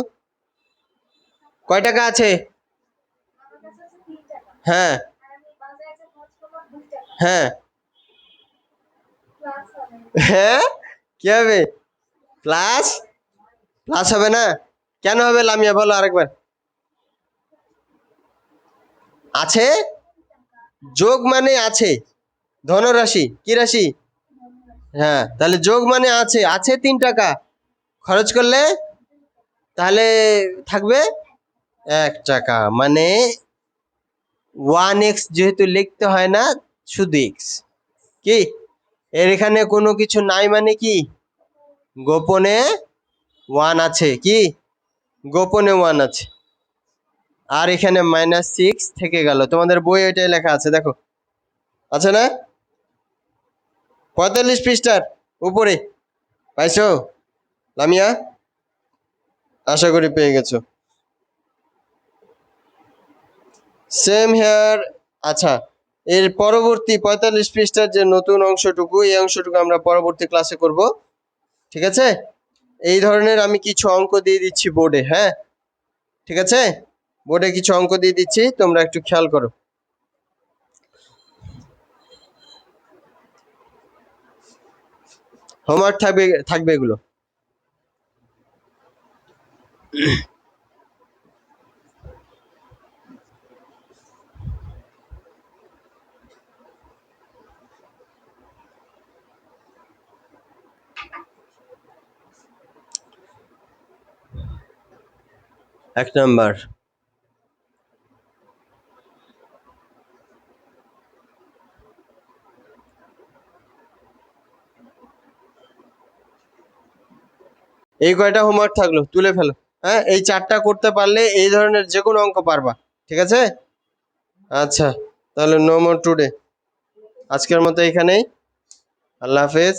কয় টাকা আছে? হ্যাঁ হ্যাঁ হ্যাঁ, কি হবে? প্লাস প্লাস হবে না? কেন হবে লামিয়া বলো আরেকবার। আছে, যোগ মানে আছে, ধনরাশি। কি রাশি? হ্যাঁ, তাহলে যোগ মানে আছে, আছে 3 টাকা, খরচ করলে তাহলে থাকবে 1 টাকা। মানে 1x যেহেতু লিখতে হয় না, শুধু x। কি এর এখানে কোনো কিছু নাই মানে কি গোপনে 1 আছে। কি গোপনে 1 আছে। আর এখানে -6 থেকে গেল। তোমাদের বই এটাই লেখা আছে, দেখো আছে না? 45 পৃষ্ঠার উপরে পাইছো লামিয়া? আশা করি পেয়ে গেছো। Same here. আচ্ছা, এর পরবর্তী 45 পৃষ্ঠার যে নতুন অংশটুকু, এই অংশটুকু আমরা পরবর্তী ক্লাসে করব, ঠিক আছে? এই ধরনের আমি কিছু অঙ্ক দিয়ে দিচ্ছি বোর্ডে। হ্যাঁ, ঠিক আছে, বোর্ডে কিছু অঙ্ক দিয়ে দিচ্ছি, তোমরা একটু খেয়াল করো। হোমওয়ার্ক থাকবে থাকবে এগুলো। 1 নাম্বার, এই কয়টা হোমওয়ার্ক থাকলো, তুলে ফেলো। হ্যাঁ, এই 4টা করতে পারলে এই ধরনের যে কোনো অঙ্ক পারবা। ঠিক আছে? আচ্ছা, তাহলে নো মোর টুডে। আজকের মতো এখানেই। আল্লাহ হাফেজ।